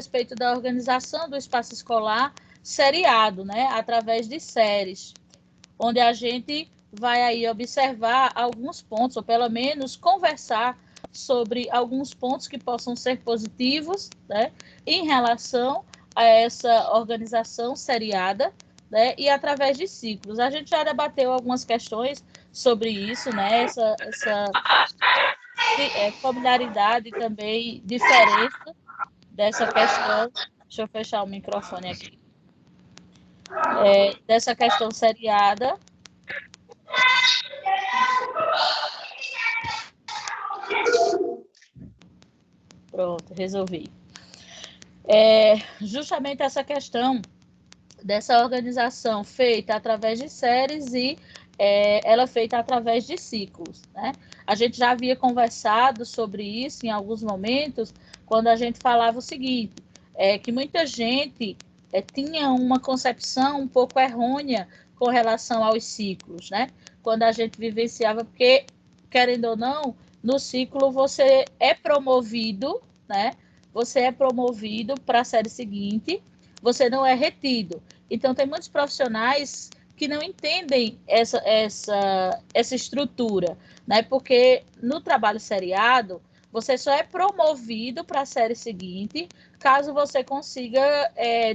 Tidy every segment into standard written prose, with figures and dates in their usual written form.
respeito da organização do espaço escolar seriado, né, através de séries, onde a gente vai aí observar alguns pontos, ou pelo menos conversar sobre alguns pontos que possam ser positivos, né, em relação a essa organização seriada, né, e através de ciclos. A gente já debateu algumas questões sobre isso, né, essa familiaridade e também diferença dessa questão. Deixa eu fechar o microfone aqui. Dessa questão seriada. Pronto, resolvi. Justamente essa questão dessa organização feita através de séries e ela feita através de ciclos, né? A gente já havia conversado sobre isso em alguns momentos, quando a gente falava o seguinte, que muita gente tinha uma concepção um pouco errônea com relação aos ciclos, né? Quando a gente vivenciava, porque, querendo ou não, no ciclo você é promovido, né? Você é promovido para a série seguinte, você não é retido. Então, tem muitos profissionais que não entendem essa estrutura, né? Porque no trabalho seriado, você só é promovido para a série seguinte caso você consiga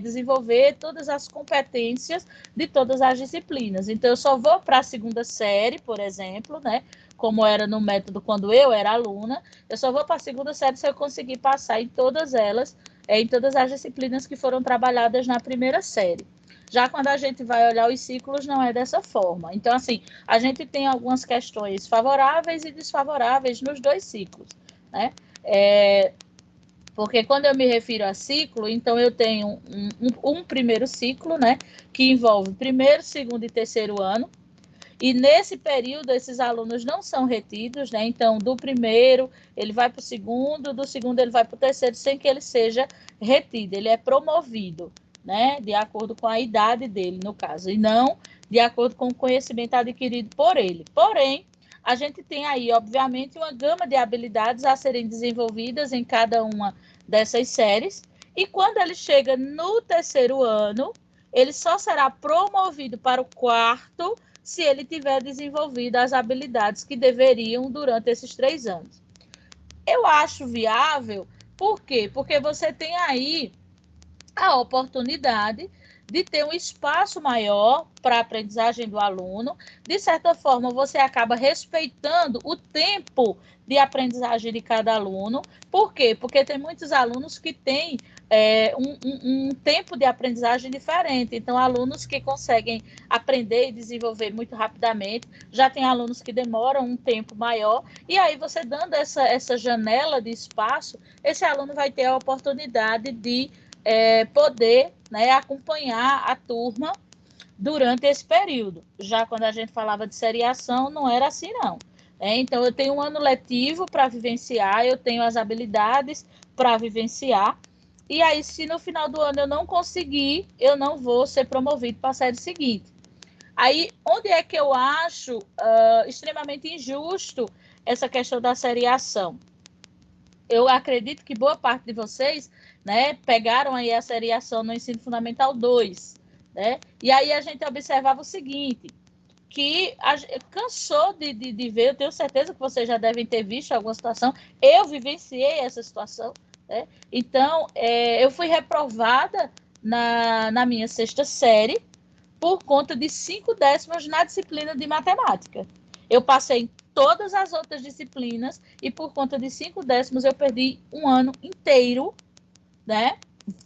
desenvolver todas as competências de todas as disciplinas. Então, eu só vou para a segunda série, por exemplo, né? Como era no método quando eu era aluna, eu só vou para a segunda série se eu conseguir passar em todas elas, em todas as disciplinas que foram trabalhadas na primeira série. Já quando a gente vai olhar os ciclos, não é dessa forma. Então, assim, a gente tem algumas questões favoráveis e desfavoráveis nos dois ciclos, né? Porque quando eu me refiro a ciclo, então eu tenho um primeiro ciclo, né? Que envolve primeiro, segundo e terceiro ano. E nesse período, esses alunos não são retidos, né? Então, do primeiro, ele vai para o segundo, do segundo, ele vai para o terceiro, sem que ele seja retido. Ele é promovido, né? De acordo com a idade dele, no caso, e não de acordo com o conhecimento adquirido por ele. Porém, a gente tem aí, obviamente, uma gama de habilidades a serem desenvolvidas em cada uma dessas séries. E quando ele chega no terceiro ano, ele só será promovido para o quarto se ele tiver desenvolvido as habilidades que deveriam durante esses 3 anos. Eu acho viável, por quê? Porque você tem aí a oportunidade de ter um espaço maior para a aprendizagem do aluno. De certa forma, você acaba respeitando o tempo de aprendizagem de cada aluno. Por quê? Porque tem muitos alunos que têm um tempo de aprendizagem diferente. Então, alunos que conseguem aprender e desenvolver muito rapidamente, já tem alunos que demoram um tempo maior, e aí você dando essa janela de espaço, esse aluno vai ter a oportunidade de poder, né, acompanhar a turma durante esse período. Já quando a gente falava de seriação, não era assim, não. Então, eu tenho um ano letivo para vivenciar, eu tenho as habilidades para vivenciar, e aí, se no final do ano eu não conseguir, eu não vou ser promovido para a série seguinte. Aí, onde é que eu acho extremamente injusto essa questão da seriação? Eu acredito que boa parte de vocês, né, pegaram aí a seriação no ensino fundamental 2, né? E aí a gente observava o seguinte, que cansou de ver, eu tenho certeza que vocês já devem ter visto alguma situação, eu vivenciei essa situação, né? Então, eu fui reprovada na minha sexta série por conta de 5 décimos na disciplina de matemática. Eu passei em todas as outras disciplinas e por conta de 5 décimos eu perdi um ano inteiro, né?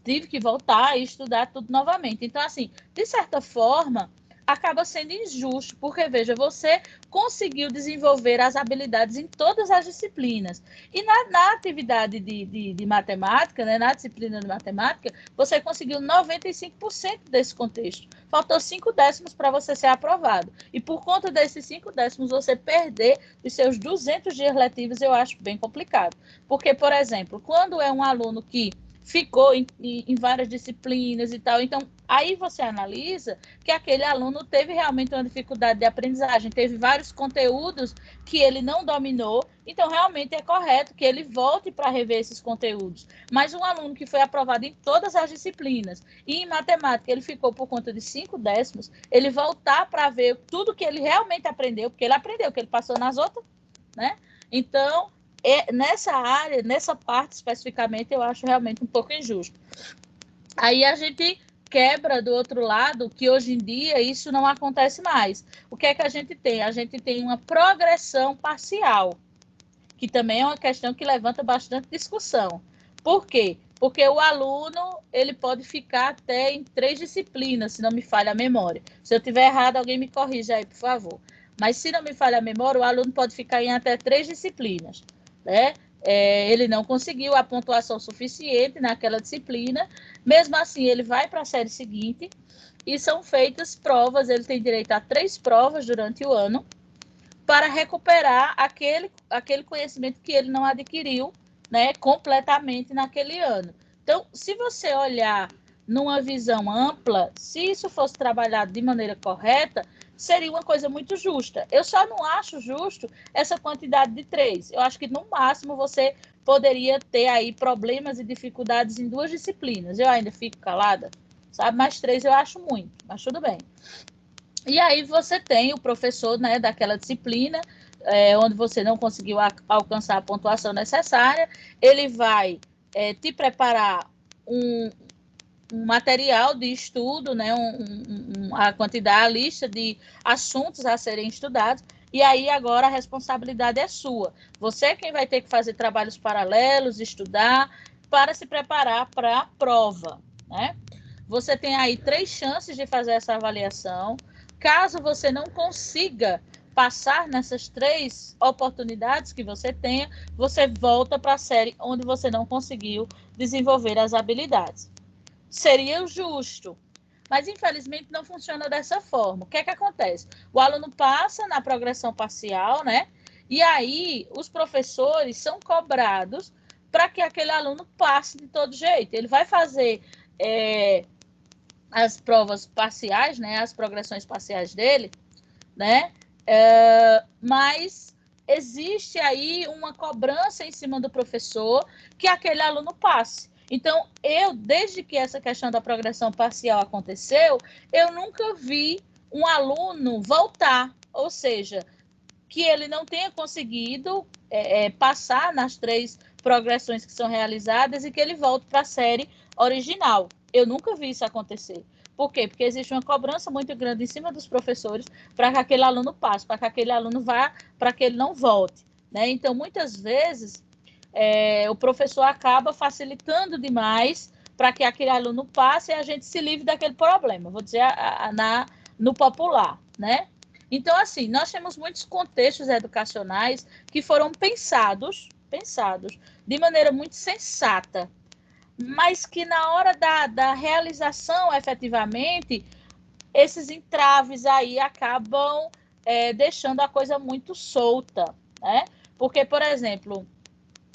Tive que voltar e estudar tudo novamente. Então, assim, de certa forma, acaba sendo injusto, porque, veja, você conseguiu desenvolver as habilidades em todas as disciplinas. E na atividade de matemática, né, na disciplina de matemática, você conseguiu 95% desse contexto. Faltou 5 décimos para você ser aprovado. E por conta desses 5 décimos, você perder os seus 200 dias letivos, eu acho bem complicado. Porque, por exemplo, quando é um aluno que ficou em várias disciplinas e tal, então Aí você analisa que aquele aluno teve realmente uma dificuldade de aprendizagem, teve vários conteúdos que ele não dominou, então realmente é correto que ele volte para rever esses conteúdos. Mas um aluno que foi aprovado em todas as disciplinas e em matemática ele ficou por conta de 5 décimos, ele voltar para ver tudo que ele realmente aprendeu, porque ele aprendeu, que ele passou nas outras, né? Então, nessa área, nessa parte especificamente, eu acho realmente um pouco injusto. Aí a gente quebra do outro lado que hoje em dia isso não acontece mais. O que é que a gente tem? A gente tem uma progressão parcial, que também é uma questão que levanta bastante discussão. Por quê? Porque o aluno ele pode ficar até em 3 disciplinas, se não me falha a memória. Se eu tiver errado, alguém me corrija aí, por favor. Mas se não me falha a memória, o aluno pode ficar em até 3 disciplinas, né? Ele não conseguiu a pontuação suficiente naquela disciplina, mesmo assim ele vai para a série seguinte e são feitas provas, ele tem direito a 3 provas durante o ano para recuperar aquele conhecimento que ele não adquiriu, né, completamente naquele ano. Então, se você olhar numa visão ampla, se isso fosse trabalhado de maneira correta, seria uma coisa muito justa. Eu só não acho justo essa quantidade de 3. Eu acho que, no máximo, você poderia ter aí problemas e dificuldades em 2 disciplinas. Eu ainda fico calada, sabe? Mas 3 eu acho muito, mas tudo bem. E aí você tem o professor, né, daquela disciplina, onde você não conseguiu alcançar a pontuação necessária, ele vai te preparar um material de estudo, né, a quantidade, a lista de assuntos a serem estudados, e aí agora a responsabilidade é sua. Você é quem vai ter que fazer trabalhos paralelos, estudar, para se preparar para a prova, né? Você tem aí 3 chances de fazer essa avaliação. Caso você não consiga passar nessas 3 oportunidades que você tenha, você volta para a série onde você não conseguiu desenvolver as habilidades. Seria o justo, mas infelizmente não funciona dessa forma. O que é que acontece? O aluno passa na progressão parcial, né? E aí os professores são cobrados para que aquele aluno passe de todo jeito. Ele vai fazer as provas parciais, né? As progressões parciais dele, né? Mas existe aí uma cobrança em cima do professor que aquele aluno passe. Então, desde que essa questão da progressão parcial aconteceu, eu nunca vi um aluno voltar, ou seja, que ele não tenha conseguido passar nas 3 progressões que são realizadas e que ele volte para a série original. Eu nunca vi isso acontecer. Por quê? Porque existe uma cobrança muito grande em cima dos professores para que aquele aluno passe, para que aquele aluno vá, para que ele não volte, né? Então, muitas vezes, o professor acaba facilitando demais para que aquele aluno passe e a gente se livre daquele problema, vou dizer no popular, né? Então, assim, nós temos muitos contextos educacionais que foram pensados de maneira muito sensata, mas que na hora da realização, efetivamente, esses entraves aí acabam deixando a coisa muito solta, né? Porque, por exemplo,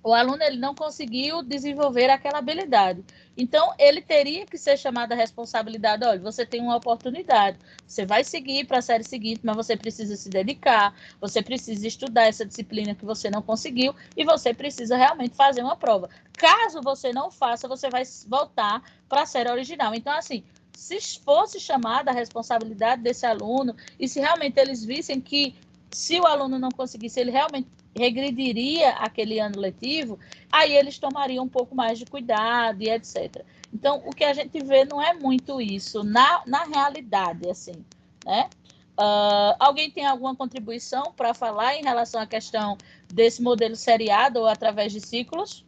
o aluno ele não conseguiu desenvolver aquela habilidade. Então, ele teria que ser chamado à responsabilidade. Olha, você tem uma oportunidade, você vai seguir para a série seguinte, mas você precisa se dedicar, você precisa estudar essa disciplina que você não conseguiu e você precisa realmente fazer uma prova. Caso você não faça, você vai voltar para a série original. Então, assim, se fosse chamada a responsabilidade desse aluno e se realmente eles vissem que se o aluno não conseguisse, ele realmente regrediria aquele ano letivo, aí eles tomariam um pouco mais de cuidado e etc. Então, o que a gente vê não é muito isso na realidade, assim, né? Alguém tem alguma contribuição para falar em relação à questão desse modelo seriado ou através de ciclos?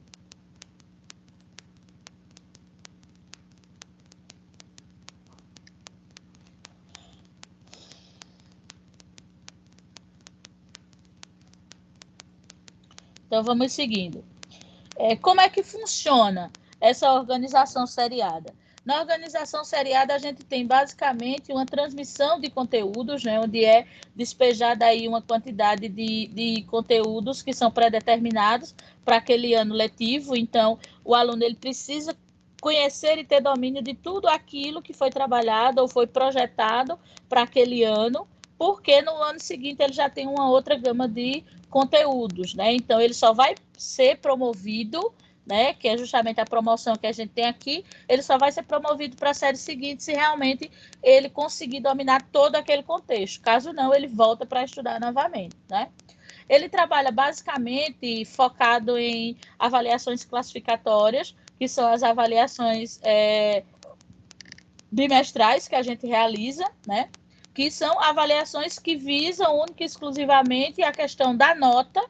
Então, vamos seguindo. Como é que funciona essa organização seriada? Na organização seriada, a gente tem basicamente uma transmissão de conteúdos, né, onde é despejada aí uma quantidade de conteúdos que são pré-determinados para aquele ano letivo. Então, o aluno ele precisa conhecer e ter domínio de tudo aquilo que foi trabalhado ou foi projetado para aquele ano, porque no ano seguinte ele já tem uma outra gama de conteúdos, né? Então ele só vai ser promovido, né? Que é justamente a promoção que a gente tem aqui, ele só vai ser promovido para a série seguinte se realmente ele conseguir dominar todo aquele contexto. Caso não, ele volta para estudar novamente, né? Ele trabalha basicamente focado em avaliações classificatórias, que são as avaliações bimestrais que a gente realiza, né? Que são avaliações que visam única e exclusivamente a questão da nota,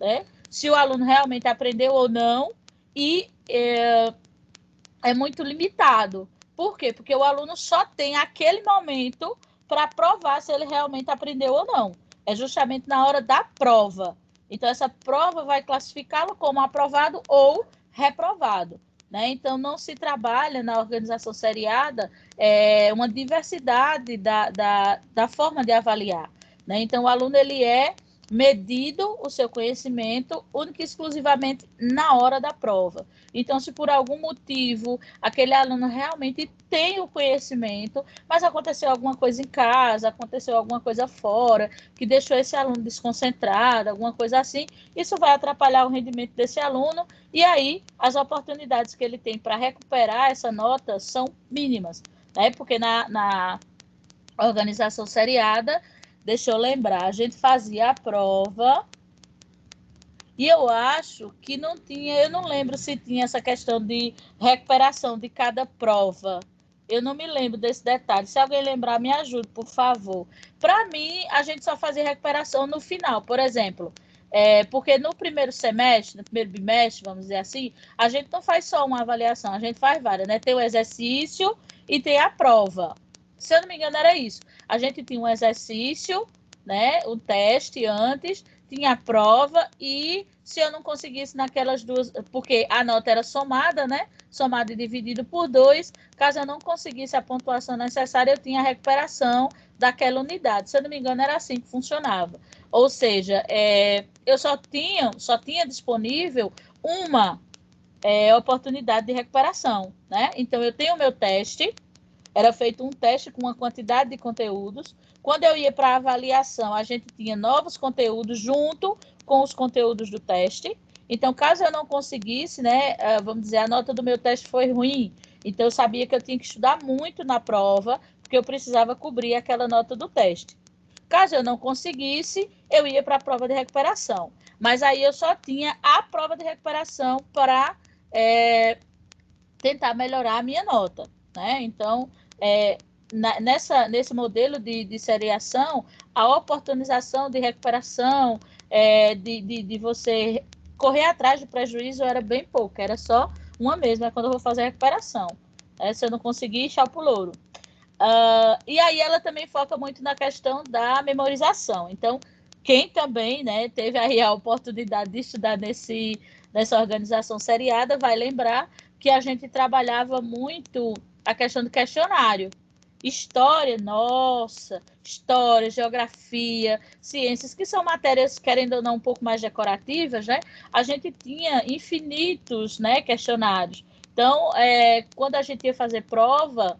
né? Se o aluno realmente aprendeu ou não, e é muito limitado. Por quê? Porque o aluno só tem aquele momento para provar se ele realmente aprendeu ou não. É justamente na hora da prova. Então, essa prova vai classificá-lo como aprovado ou reprovado. Né? Então, não se trabalha na organização seriada uma diversidade da forma de avaliar. Né? Então, o aluno ele é medido o seu conhecimento única e exclusivamente na hora da prova. Então, se por algum motivo aquele aluno realmente tem o conhecimento, mas aconteceu alguma coisa em casa, aconteceu alguma coisa fora, que deixou esse aluno desconcentrado, alguma coisa assim, isso vai atrapalhar o rendimento desse aluno, e aí as oportunidades que ele tem para recuperar essa nota são mínimas, né? Porque na organização seriada, deixa eu lembrar, a gente fazia a prova e eu acho que não tinha, eu não lembro se tinha essa questão de recuperação de cada prova. Eu não me lembro desse detalhe. Se alguém lembrar, me ajude, por favor. Para mim, a gente só fazia recuperação no final, por exemplo. Porque no primeiro semestre, no primeiro bimestre, vamos dizer assim, a gente não faz só uma avaliação, a gente faz várias, né? Tem o exercício e tem a prova. Se eu não me engano, era isso. A gente tinha um exercício, né? O teste antes, tinha a prova e se eu não conseguisse naquelas duas, porque a nota era somada, né? Somado e dividido por 2, caso eu não conseguisse a pontuação necessária, eu tinha a recuperação daquela unidade. Se eu não me engano, era assim que funcionava. Ou seja, eu só tinha disponível uma oportunidade de recuperação, né? Então, eu tenho o meu teste, era feito um teste com uma quantidade de conteúdos. Quando eu ia para a avaliação, a gente tinha novos conteúdos junto com os conteúdos do teste. Então, caso eu não conseguisse, né, vamos dizer, a nota do meu teste foi ruim, então eu sabia que eu tinha que estudar muito na prova, porque eu precisava cobrir aquela nota do teste. Caso eu não conseguisse, eu ia para a prova de recuperação. Mas aí eu só tinha a prova de recuperação para tentar melhorar a minha nota, né? Então, nesse modelo de seriação, a oportunização de recuperação, de você correr atrás do prejuízo era bem pouco, era só uma mesma quando eu vou fazer a recuperação. Se eu não conseguir, tchau pro louro. E aí ela também foca muito na questão da memorização. Então, quem também, né, teve aí a oportunidade de estudar nessa organização seriada vai lembrar que a gente trabalhava muito a questão do questionário. História, nossa, história, geografia, ciências, que são matérias, querendo ou não, um pouco mais decorativas, né? A gente tinha infinitos, né, questionários. Então, quando a gente ia fazer prova,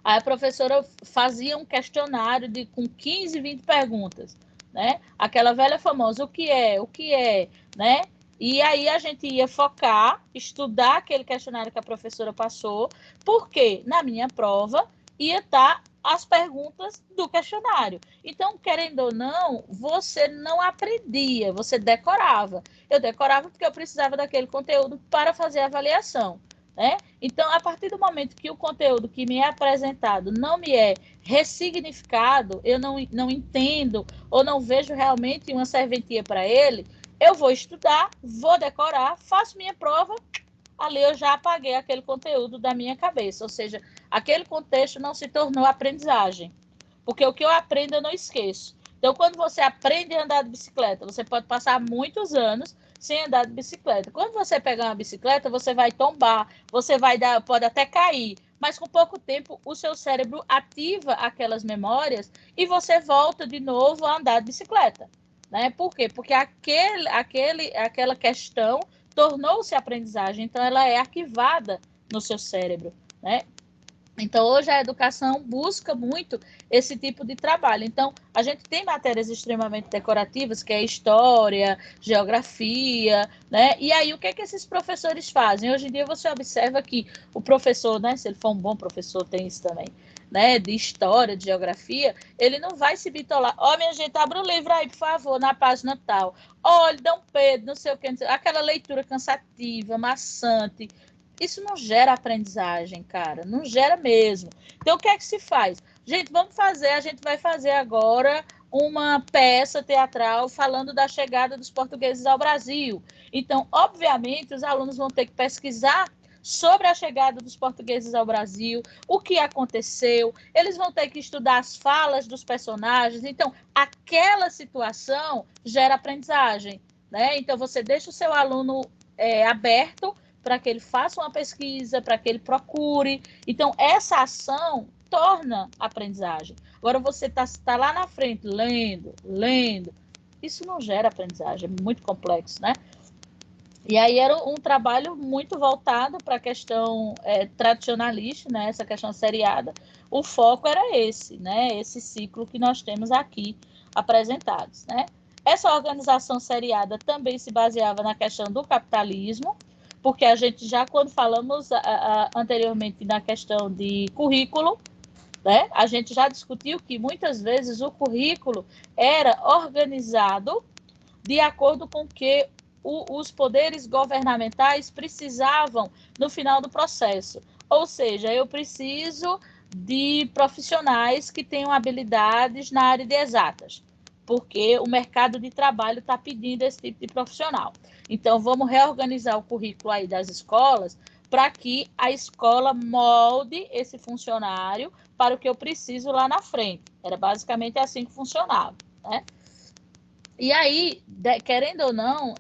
a professora fazia um questionário com 15, 20 perguntas, né? Aquela velha famosa, o que é, né? E aí a gente ia focar, estudar aquele questionário que a professora passou, porque na minha prova ia estar as perguntas do questionário. Então, querendo ou não, você não aprendia, você decorava. Eu decorava porque eu precisava daquele conteúdo para fazer a avaliação. Né? Então, a partir do momento que o conteúdo que me é apresentado não me é ressignificado, eu não entendo ou não vejo realmente uma serventia para ele, eu vou estudar, vou decorar, faço minha prova, ali eu já apaguei aquele conteúdo da minha cabeça, ou seja, aquele contexto não se tornou aprendizagem, porque o que eu aprendo eu não esqueço. Então, quando você aprende a andar de bicicleta, você pode passar muitos anos sem andar de bicicleta. Quando você pegar uma bicicleta, você vai tombar, pode até cair, mas com pouco tempo o seu cérebro ativa aquelas memórias e você volta de novo a andar de bicicleta. Né? Por quê? Porque aquela questão tornou-se aprendizagem, então ela é arquivada no seu cérebro, né? Então, hoje a educação busca muito esse tipo de trabalho. Então, a gente tem matérias extremamente decorativas, que é história, geografia, né? E aí, o que é que esses professores fazem? Hoje em dia, você observa que o professor, né? Se ele for um bom professor, tem isso também, né? De história, de geografia, ele não vai se bitolar. Ó, minha gente, abre o livro aí, por favor, na página tal. Olha, Dom Pedro, não sei o que, aquela leitura cansativa, maçante. Isso não gera aprendizagem, cara. Não gera mesmo. Então, o que é que se faz? Gente, a gente vai fazer agora uma peça teatral falando da chegada dos portugueses ao Brasil. Então, obviamente, os alunos vão ter que pesquisar sobre a chegada dos portugueses ao Brasil, o que aconteceu, eles vão ter que estudar as falas dos personagens. Então, aquela situação gera aprendizagem, né? Então, você deixa o seu aluno aberto para que ele faça uma pesquisa, para que ele procure. Então, essa ação torna aprendizagem. Agora, você está lá na frente, lendo. Isso não gera aprendizagem, é muito complexo, né? E aí era um trabalho muito voltado para a questão tradicionalista, né? Essa questão seriada. O foco era esse, né? Esse ciclo que nós temos aqui apresentados, né? Essa organização seriada também se baseava na questão do capitalismo, porque a gente já, quando falamos anteriormente na questão de currículo, né, a gente já discutiu que muitas vezes o currículo era organizado de acordo com o que os poderes governamentais precisavam no final do processo. Ou seja, eu preciso de profissionais que tenham habilidades na área de exatas, porque o mercado de trabalho está pedindo esse tipo de profissional. Então, vamos reorganizar o currículo aí das escolas para que a escola molde esse funcionário para o que eu preciso lá na frente. Era basicamente assim que funcionava, né? E aí, querendo ou não,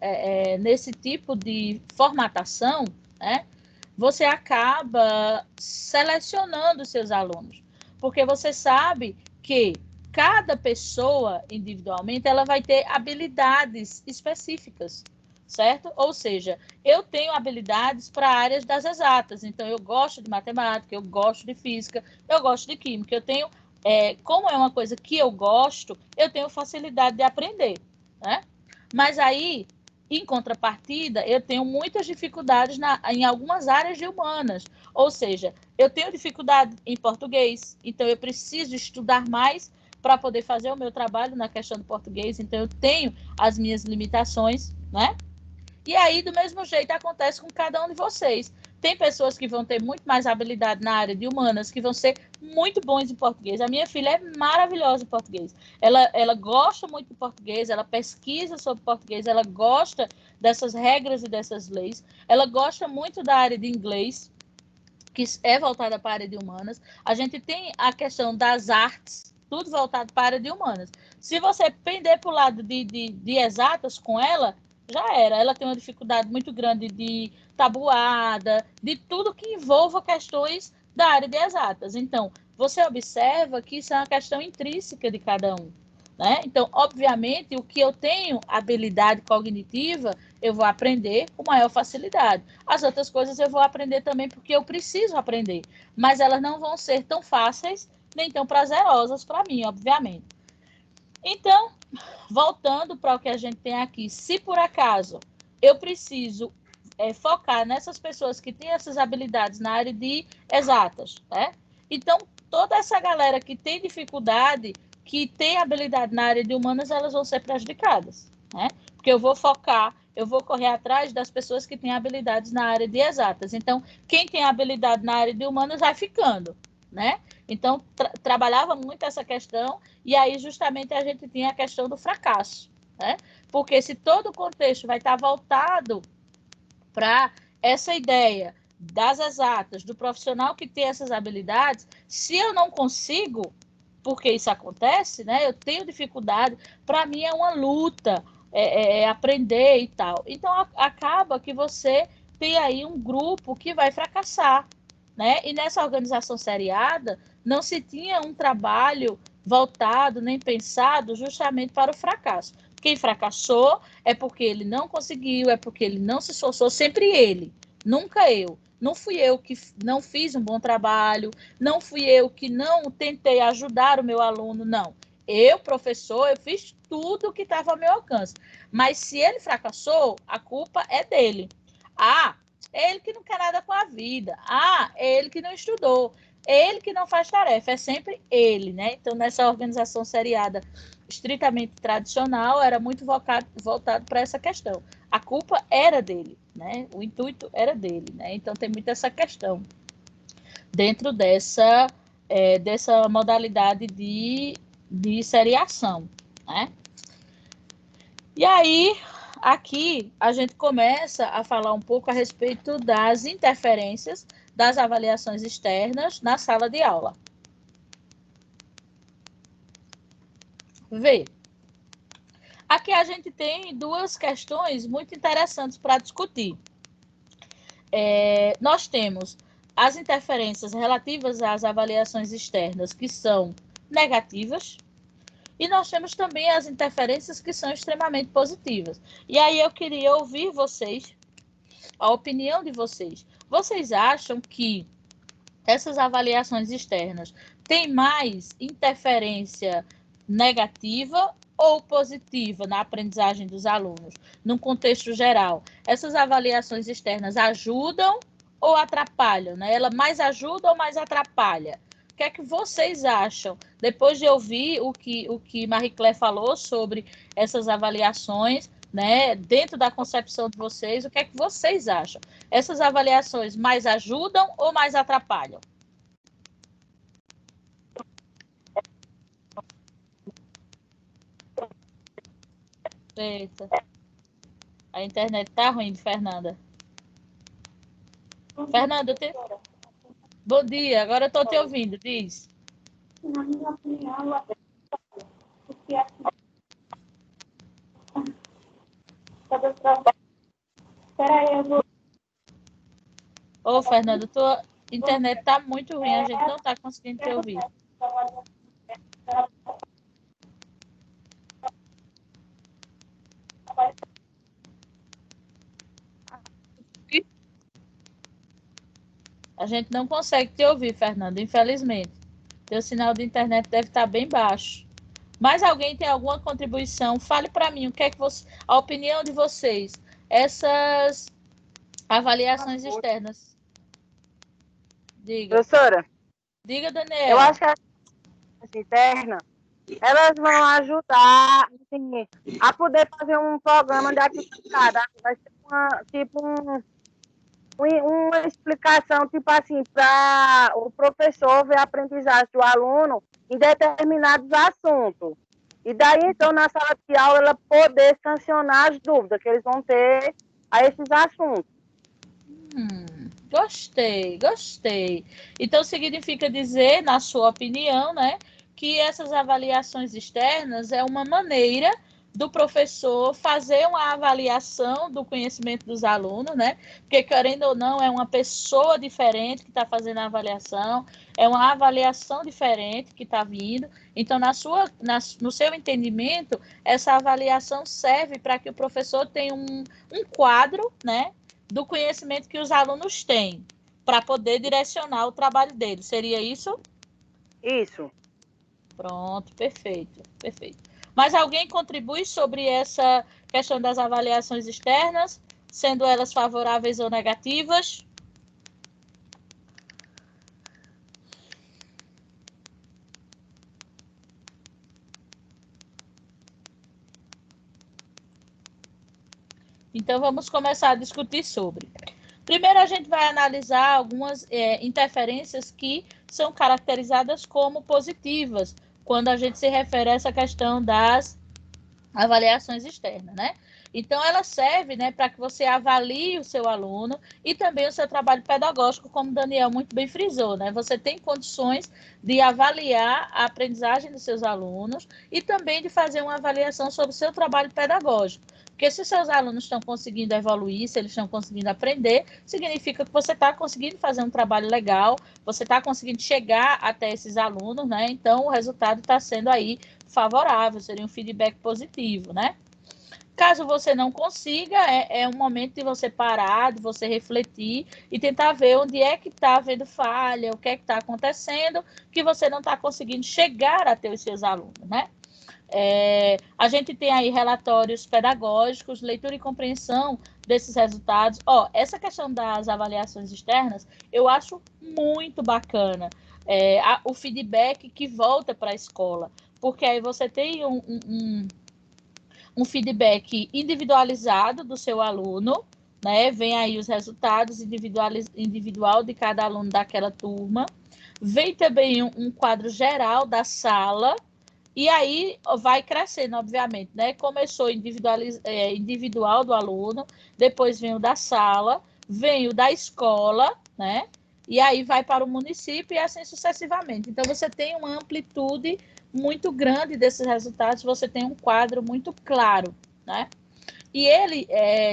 nesse tipo de formatação, né, você acaba selecionando seus alunos, porque você sabe que cada pessoa individualmente ela vai ter habilidades específicas, certo? Ou seja, eu tenho habilidades para áreas das exatas, então eu gosto de matemática, eu gosto de física, eu gosto de química, eu tenho, como é uma coisa que eu gosto, eu tenho facilidade de aprender, né? Mas aí, em contrapartida, eu tenho muitas dificuldades em algumas áreas de humanas. Ou seja, eu tenho dificuldade em português, então eu preciso estudar mais para poder fazer o meu trabalho na questão do português, então eu tenho as minhas limitações, né? E aí, do mesmo jeito, acontece com cada um de vocês. Tem pessoas que vão ter muito mais habilidade na área de humanas, que vão ser muito bons em português. A minha filha é maravilhosa em português. Ela gosta muito de português, ela pesquisa sobre português, ela gosta dessas regras e dessas leis. Ela gosta muito da área de inglês, que é voltada para a área de humanas. A gente tem a questão das artes, tudo voltado para a área de humanas. Se você pender para o lado de exatas com ela, já era. Ela tem uma dificuldade muito grande de tabuada, de tudo que envolva questões da área de exatas. Então, você observa que isso é uma questão intrínseca de cada um, né? Então, obviamente, o que eu tenho habilidade cognitiva, eu vou aprender com maior facilidade. As outras coisas eu vou aprender também porque eu preciso aprender, mas elas não vão ser tão fáceis nem tão prazerosas para mim, obviamente. Então, voltando para o que a gente tem aqui, se por acaso eu preciso focar nessas pessoas que têm essas habilidades na área de exatas, né? Então, toda essa galera que tem dificuldade, que tem habilidade na área de humanas, elas vão ser prejudicadas, né? Porque eu vou focar, eu vou correr atrás das pessoas que têm habilidades na área de exatas. Então, quem tem habilidade na área de humanas vai ficando, né? Então, trabalhava muito essa questão, e aí justamente a gente tinha a questão do fracasso, né? Porque se todo o contexto vai estar voltado para essa ideia das exatas, do profissional que tem essas habilidades, se eu não consigo, porque isso acontece, né? Eu tenho dificuldade, para mim é uma luta aprender e tal. Então, acaba que você tem aí um grupo que vai fracassar, né? E nessa organização seriada, não se tinha um trabalho voltado nem pensado justamente para o fracasso. Quem fracassou é porque ele não conseguiu, é porque ele não se esforçou, sempre ele, nunca eu. Não fui eu que não fiz um bom trabalho, não fui eu que não tentei ajudar o meu aluno, não. Eu, professor, eu fiz tudo o que estava ao meu alcance. Mas se ele fracassou, a culpa é dele. Ah, é ele que não quer nada com a vida. Ah, é ele que não estudou. É ele que não faz tarefa. É sempre ele, né? Então, nessa organização seriada estritamente tradicional, era muito voltado para essa questão. A culpa era dele, né? O intuito era dele, né? Então, tem muito essa questão dentro dessa modalidade de seriação, né? E aí, aqui, a gente começa a falar um pouco a respeito das interferências das avaliações externas na sala de aula. Vê, aqui a gente tem duas questões muito interessantes para discutir. Nós temos as interferências relativas às avaliações externas, que são negativas, e nós temos também as interferências que são extremamente positivas. E aí eu queria ouvir vocês, a opinião de vocês. Vocês acham que essas avaliações externas têm mais interferência negativa ou positiva na aprendizagem dos alunos, num contexto geral? Essas avaliações externas ajudam ou atrapalham, né? Ela mais ajuda ou mais atrapalha? O que é que vocês acham? Depois de ouvir o que Marie Claire falou sobre essas avaliações, né, dentro da concepção de vocês, o que é que vocês acham? Essas avaliações mais ajudam ou mais atrapalham? Eita, a internet tá ruim, Fernanda. Fernanda, bom dia, agora eu tô te ouvindo, diz. Na minha opinião, porque assim, peraí, eu vou. Ô, Fernanda, tua internet tá muito ruim, a gente não tá conseguindo te ouvir. A gente não consegue te ouvir, Fernanda, infelizmente. Teu sinal de internet deve estar bem baixo. Mas alguém tem alguma contribuição? Fale para mim o que é que você, a opinião de vocês, essas avaliações externas. Diga. Professora, Diga, eu Daniela. acho que as internas, elas vão ajudar assim, a poder fazer um programa de atividade. Vai ser uma explicação, tipo assim, para o professor ver a aprendizagem do aluno em determinados assuntos. E daí, então, na sala de aula, ela poder sancionar as dúvidas que eles vão ter a esses assuntos. Gostei, gostei. Então, significa dizer, na sua opinião, né, que essas avaliações externas é uma maneira do professor fazer uma avaliação do conhecimento dos alunos, né? Porque, querendo ou não, é uma pessoa diferente que está fazendo a avaliação, é uma avaliação diferente que está vindo. Então, no seu entendimento, essa avaliação serve para que o professor tenha um quadro, né, do conhecimento que os alunos têm, para poder direcionar o trabalho deles. Seria isso? Isso. Pronto, perfeito, perfeito. Mas alguém contribui sobre essa questão das avaliações externas, sendo elas favoráveis ou negativas? Então, vamos começar a discutir sobre. Primeiro, a gente vai analisar algumas interferências que são caracterizadas como positivas, quando a gente se refere a essa questão das avaliações externas, né? Então, ela serve, né, para que você avalie o seu aluno e também o seu trabalho pedagógico, como o Daniel muito bem frisou, né? Você tem condições de avaliar a aprendizagem dos seus alunos e também de fazer uma avaliação sobre o seu trabalho pedagógico. Porque se os seus alunos estão conseguindo evoluir, se eles estão conseguindo aprender, significa que você está conseguindo fazer um trabalho legal, você está conseguindo chegar até esses alunos, né? Então, o resultado está sendo aí favorável, seria um feedback positivo, né? Caso você não consiga, é um momento de você parar, de você refletir e tentar ver onde é que está havendo falha, o que é que está acontecendo, que você não está conseguindo chegar até os seus alunos, né? A gente tem aí relatórios pedagógicos, leitura e compreensão desses resultados. Essa questão das avaliações externas, eu acho muito bacana. O feedback que volta para a escola, porque aí você tem um feedback individualizado do seu aluno, né? Vem aí os resultados individual de cada aluno daquela turma, vem também um quadro geral da sala, e aí vai crescendo, obviamente, né? Começou individual do aluno, depois vem o da sala, vem o da escola, né? E aí vai para o município e assim sucessivamente. Então, você tem uma amplitude muito grande desses resultados, você tem um quadro muito claro, né? E ele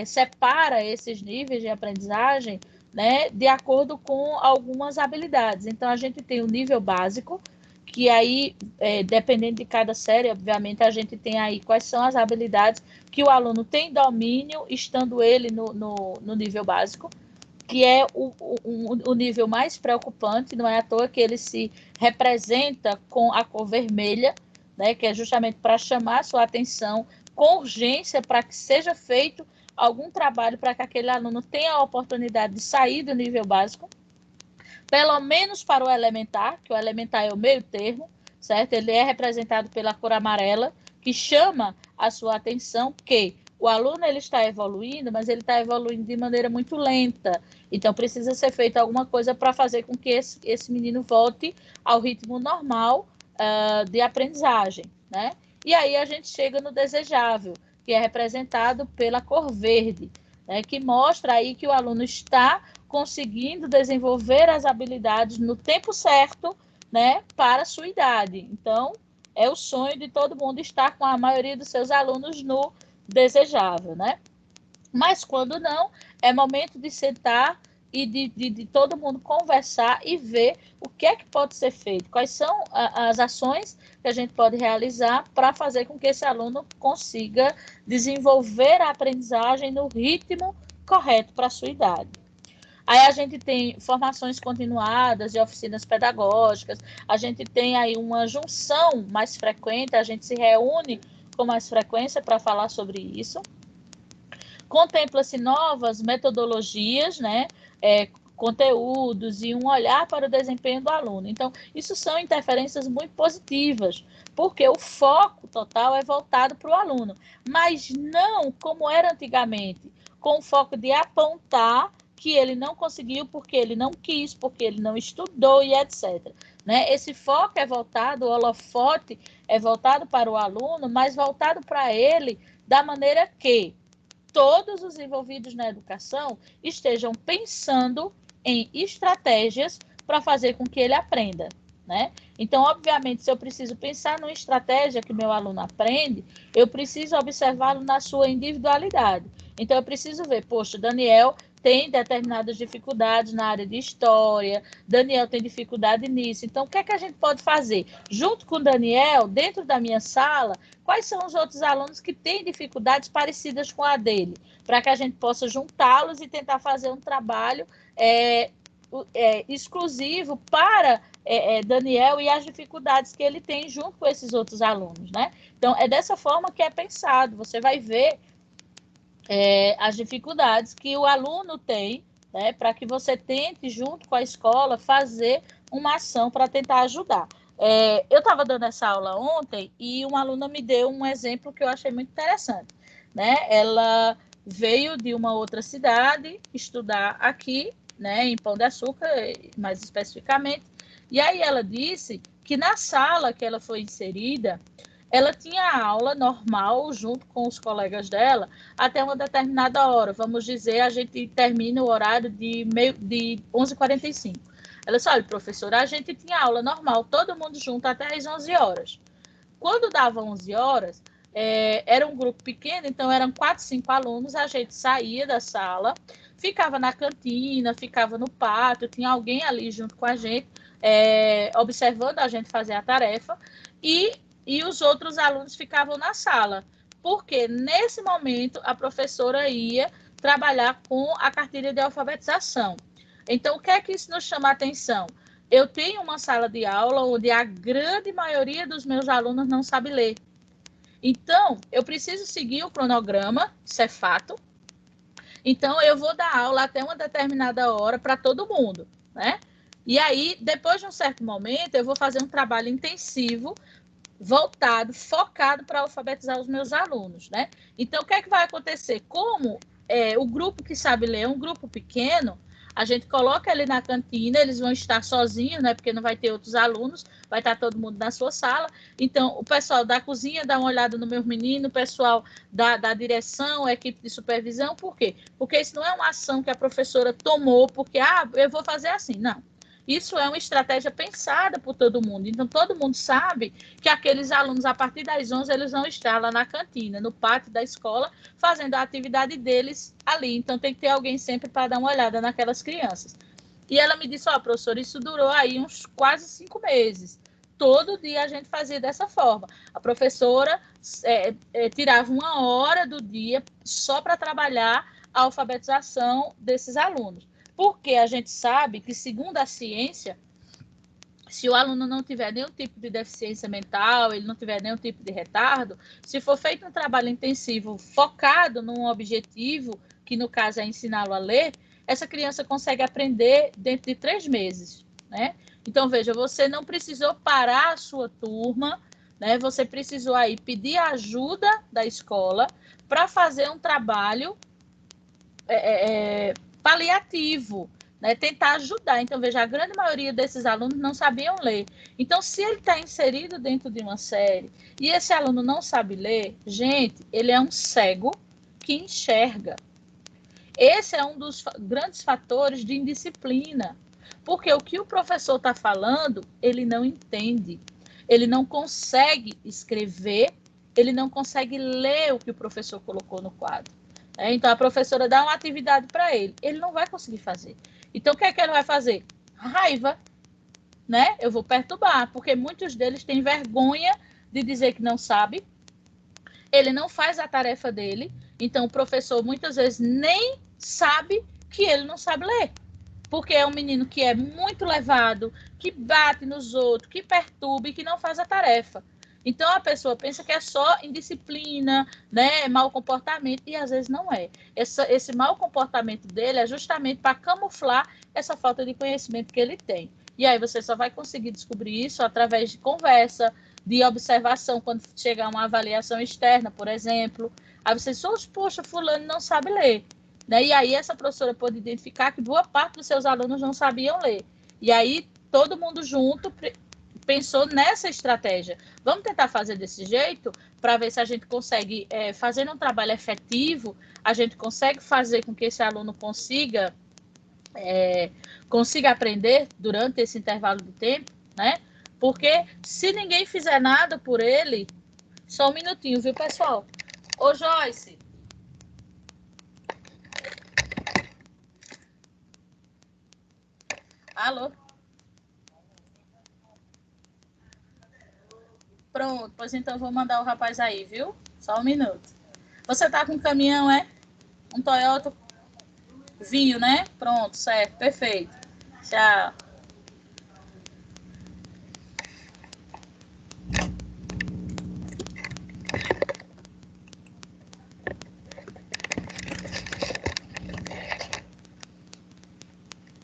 separa esses níveis de aprendizagem, né, de acordo com algumas habilidades. Então, a gente tem o nível básico, que aí, dependendo de cada série, obviamente, a gente tem aí quais são as habilidades que o aluno tem domínio, estando ele no nível básico, que é o nível mais preocupante, não é à toa que ele se representa com a cor vermelha, né, que é justamente para chamar a sua atenção com urgência, para que seja feito algum trabalho para que aquele aluno tenha a oportunidade de sair do nível básico, pelo menos para o elementar, que o elementar é o meio termo, certo? Ele é representado pela cor amarela, que chama a sua atenção que o aluno ele está evoluindo, mas ele está evoluindo de maneira muito lenta. Então, precisa ser feita alguma coisa para fazer com que esse menino volte ao ritmo normal de aprendizagem, né? E aí a gente chega no desejável, que é representado pela cor verde, né? Que mostra aí que o aluno está conseguindo desenvolver as habilidades no tempo certo, né, para a sua idade. Então, é o sonho de todo mundo estar com a maioria dos seus alunos no desejável, né? Mas quando não, é momento de sentar e de todo mundo conversar e ver o que é que pode ser feito, quais são as ações que a gente pode realizar para fazer com que esse aluno consiga desenvolver a aprendizagem no ritmo correto para a sua idade. Aí a gente tem formações continuadas e oficinas pedagógicas, a gente tem aí uma junção mais frequente, a gente se reúne com mais frequência para falar sobre isso. Contempla-se novas metodologias, né, conteúdos e um olhar para o desempenho do aluno. Então, isso são interferências muito positivas, porque o foco total é voltado para o aluno, mas não como era antigamente, com o foco de apontar que ele não conseguiu porque ele não quis, porque ele não estudou e etc. Né? Esse foco é voltado, o holofote é voltado para o aluno, mas voltado para ele da maneira que todos os envolvidos na educação estejam pensando em estratégias para fazer com que ele aprenda, né? Então, obviamente, se eu preciso pensar numa estratégia que meu aluno aprende, eu preciso observá-lo na sua individualidade. Então, eu preciso ver, poxa, Daniel tem determinadas dificuldades na área de história, Daniel tem dificuldade nisso. Então, o que é que a gente pode fazer? Junto com o Daniel, dentro da minha sala, quais são os outros alunos que têm dificuldades parecidas com a dele? Para que a gente possa juntá-los e tentar fazer um trabalho exclusivo para Daniel e as dificuldades que ele tem junto com esses outros alunos, né? Então, é dessa forma que é pensado. Você vai ver as dificuldades que o aluno tem, né, para que você tente, junto com a escola, fazer uma ação para tentar ajudar. Eu estava dando essa aula ontem e uma aluna me deu um exemplo que eu achei muito interessante, né? Ela veio de uma outra cidade estudar aqui, né, em Pão de Açúcar, mais especificamente, e aí ela disse que na sala que ela foi inserida, ela tinha aula normal junto com os colegas dela até uma determinada hora. Vamos dizer, a gente termina o horário de 11h45. Ela disse, olha, professora, a gente tinha aula normal, todo mundo junto até as 11 horas. Quando dava 11 horas, era um grupo pequeno, então eram 4, 5 alunos, a gente saía da sala, ficava na cantina, ficava no pátio, tinha alguém ali junto com a gente, observando a gente fazer a tarefa, e os outros alunos ficavam na sala. porque nesse momento a professora ia trabalhar com a cartilha de alfabetização. Então, o que é que isso nos chama a atenção? Eu tenho uma sala de aula onde a grande maioria dos meus alunos não sabe ler. Então, eu preciso seguir o cronograma, isso é fato. Então, eu vou dar aula até uma determinada hora para todo mundo, né? E aí, depois de um certo momento, eu vou fazer um trabalho intensivo, voltado, focado para alfabetizar os meus alunos, né? Então, o que é que vai acontecer? Como o grupo que sabe ler é um grupo pequeno, a gente coloca ele na cantina, eles vão estar sozinhos, né? Porque não vai ter outros alunos, vai estar todo mundo na sua sala. Então, o pessoal da cozinha dá uma olhada no meu menino, o pessoal da direção, a equipe de supervisão, por quê? Porque isso não é uma ação que a professora tomou, porque, eu vou fazer assim. Não. Isso é uma estratégia pensada por todo mundo. Então, todo mundo sabe que aqueles alunos, a partir das 11, eles vão estar lá na cantina, no pátio da escola, fazendo a atividade deles ali. Então, tem que ter alguém sempre para dar uma olhada naquelas crianças. E ela me disse, professor, isso durou aí uns quase 5 meses. Todo dia a gente fazia dessa forma. A professora tirava 1 hora do dia só para trabalhar a alfabetização desses alunos. Porque a gente sabe que, segundo a ciência, se o aluno não tiver nenhum tipo de deficiência mental, ele não tiver nenhum tipo de retardo, se for feito um trabalho intensivo focado num objetivo, que no caso é ensiná-lo a ler, essa criança consegue aprender dentro de 3 meses, né? Então, veja, você não precisou parar a sua turma, né? Você precisou aí pedir a ajuda da escola para fazer um trabalho paliativo, né? Tentar ajudar. Então, veja, a grande maioria desses alunos não sabiam ler. Então, se ele está inserido dentro de uma série e esse aluno não sabe ler, gente, ele é um cego que enxerga. Esse é um dos grandes fatores de indisciplina, porque o que o professor está falando, ele não entende. Ele não consegue escrever, ele não consegue ler o que o professor colocou no quadro. Então, a professora dá uma atividade para ele. Ele não vai conseguir fazer. Então, o que é que ele vai fazer? Raiva, né? Eu vou perturbar, porque muitos deles têm vergonha de dizer que não sabe. Ele não faz a tarefa dele. Então, o professor muitas vezes nem sabe que ele não sabe ler. Porque é um menino que é muito levado, que bate nos outros, que perturba e que não faz a tarefa. Então, a pessoa pensa que é só indisciplina, né, mau comportamento, e às vezes não é. Esse mau comportamento dele é justamente para camuflar essa falta de conhecimento que ele tem. E aí você só vai conseguir descobrir isso através de conversa, de observação, quando chegar uma avaliação externa, por exemplo. Aí você diz, poxa, fulano não sabe ler. Né? E aí essa professora pôde identificar que boa parte dos seus alunos não sabiam ler. E aí todo mundo junto pensou nessa estratégia. Vamos tentar fazer desse jeito para ver se a gente consegue, fazer um trabalho efetivo, a gente consegue fazer com que esse aluno consiga aprender durante esse intervalo de tempo, né? Porque se ninguém fizer nada por ele, só um minutinho, viu, pessoal? Ô, Joyce. Alô? Pronto, pois então eu vou mandar o rapaz aí, viu? Só um minuto. Você tá com um caminhão, é? Um Toyota Vinho, né? Pronto, certo, perfeito. Tchau.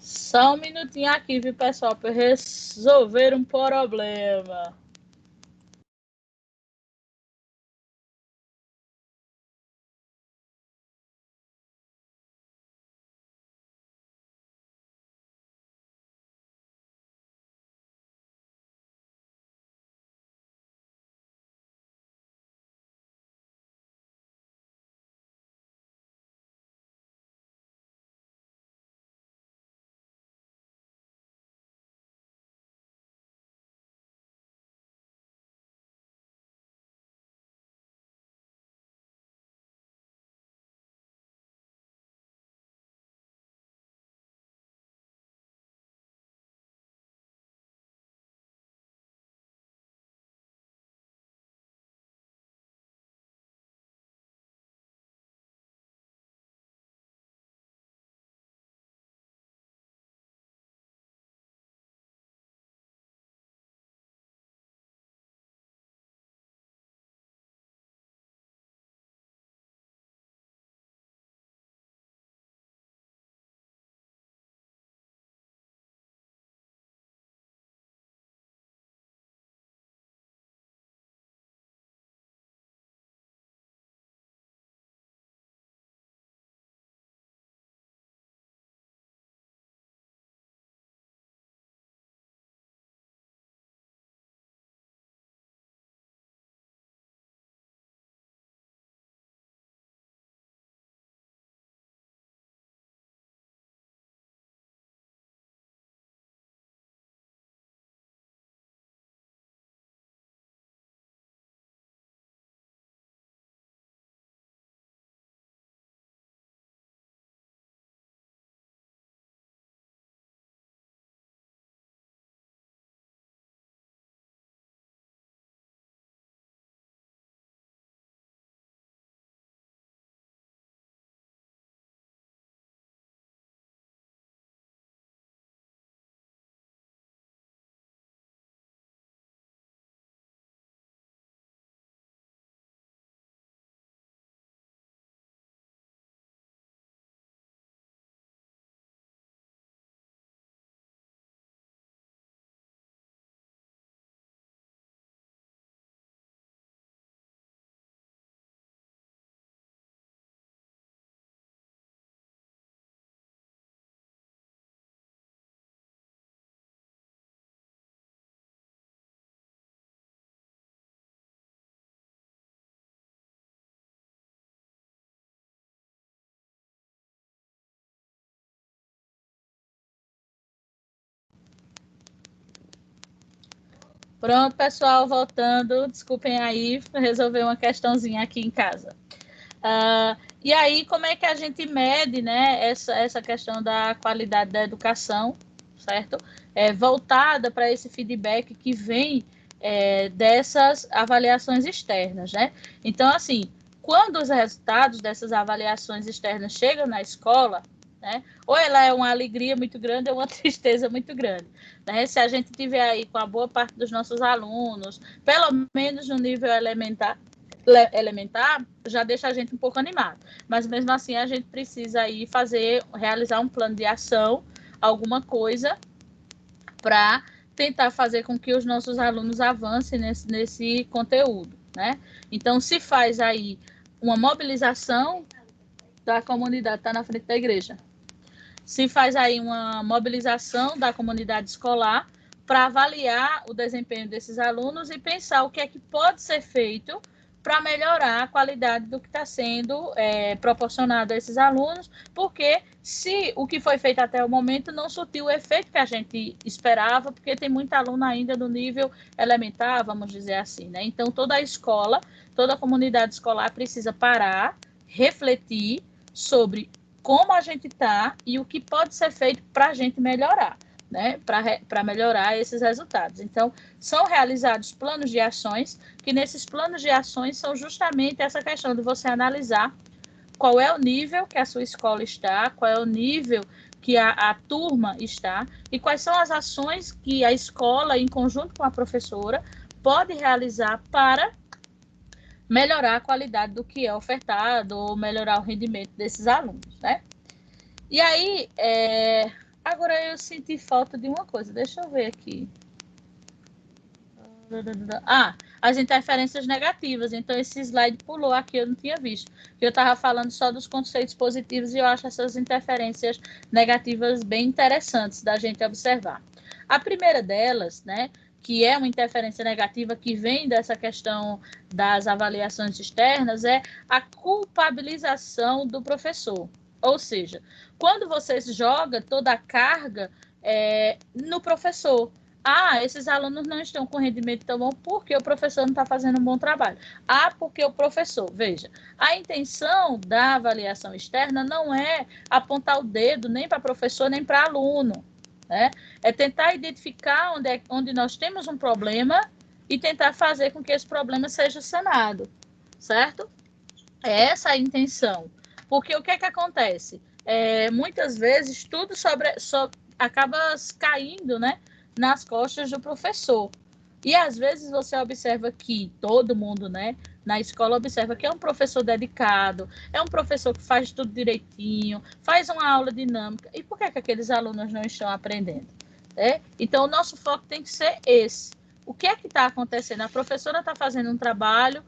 Só um minutinho aqui, viu, pessoal, para resolver um problema. Pronto, pessoal, voltando. Desculpem aí, resolver uma questãozinha aqui em casa. E aí, como é que a gente mede, né, essa questão da qualidade da educação, certo? Voltada para esse feedback que vem dessas avaliações externas, né? Então, assim, quando os resultados dessas avaliações externas chegam na escola, né, ou ela é uma alegria muito grande ou uma tristeza muito grande, né? Se a gente tiver aí com a boa parte dos nossos alunos, pelo menos no nível elementar, já deixa a gente um pouco animado. Mas mesmo assim a gente precisa aí realizar um plano de ação, alguma coisa para tentar fazer com que os nossos alunos avancem nesse conteúdo, né? Então se faz aí uma mobilização da comunidade, está na frente da igreja. Se faz aí uma mobilização da comunidade escolar para avaliar o desempenho desses alunos e pensar o que é que pode ser feito para melhorar a qualidade do que está sendo proporcionado a esses alunos, porque se o que foi feito até o momento não surtiu o efeito que a gente esperava, porque tem muito aluno ainda no nível elementar, vamos dizer assim, né? Então, toda a escola, toda a comunidade escolar precisa parar, refletir sobre como a gente está e o que pode ser feito para a gente melhorar, né? Para melhorar esses resultados. Então, são realizados planos de ações, que nesses planos de ações são justamente essa questão de você analisar qual é o nível que a sua escola está, qual é o nível que a turma está e quais são as ações que a escola, em conjunto com a professora, pode realizar para melhorar a qualidade do que é ofertado ou melhorar o rendimento desses alunos, né? E aí, agora eu senti falta de uma coisa, deixa eu ver aqui. As interferências negativas. Então, esse slide pulou aqui, eu não tinha visto. Eu estava falando só dos conceitos positivos e eu acho essas interferências negativas bem interessantes da gente observar. A primeira delas, né, que é uma interferência negativa que vem dessa questão das avaliações externas, é a culpabilização do professor. Ou seja, quando você joga toda a carga no professor, esses alunos não estão com rendimento tão bom porque o professor não está fazendo um bom trabalho. Porque o professor, veja, a intenção da avaliação externa não é apontar o dedo nem para professor nem para aluno, né? É tentar identificar onde nós temos um problema e tentar fazer com que esse problema seja sanado, certo? É essa a intenção. Porque o que é que acontece? Muitas vezes tudo acaba caindo, né, nas costas do professor. E às vezes você observa que todo mundo, né, na escola observa que é um professor dedicado, é um professor que faz tudo direitinho, faz uma aula dinâmica. E por que aqueles alunos não estão aprendendo? Então, o nosso foco tem que ser esse. O que é que está acontecendo? A professora está fazendo um trabalho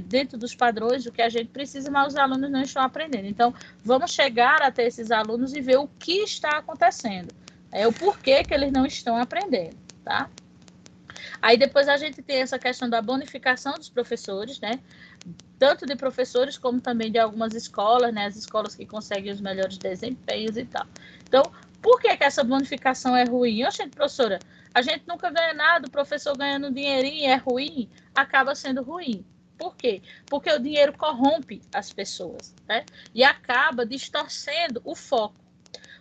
dentro dos padrões do que a gente precisa, mas os alunos não estão aprendendo. Então, vamos chegar até esses alunos e ver o que está acontecendo. O porquê que eles não estão aprendendo, tá? Aí depois a gente tem essa questão da bonificação dos professores, né? Tanto de professores como também de algumas escolas, né? As escolas que conseguem os melhores desempenhos e tal. Então, por que essa bonificação é ruim? Oxe, professora, a gente nunca ganha nada, o professor ganhando um dinheirinho é ruim, acaba sendo ruim. Por quê? Porque o dinheiro corrompe as pessoas, né? E acaba distorcendo o foco.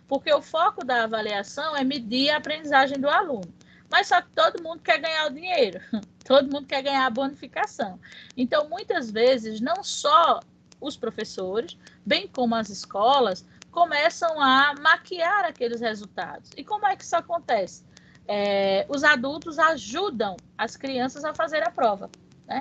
Porque o foco da avaliação é medir a aprendizagem do aluno. Mas só que todo mundo quer ganhar o dinheiro, todo mundo quer ganhar a bonificação. Então, muitas vezes, não só os professores, bem como as escolas, começam a maquiar aqueles resultados. E como é que isso acontece? Os adultos ajudam as crianças a fazer a prova, né?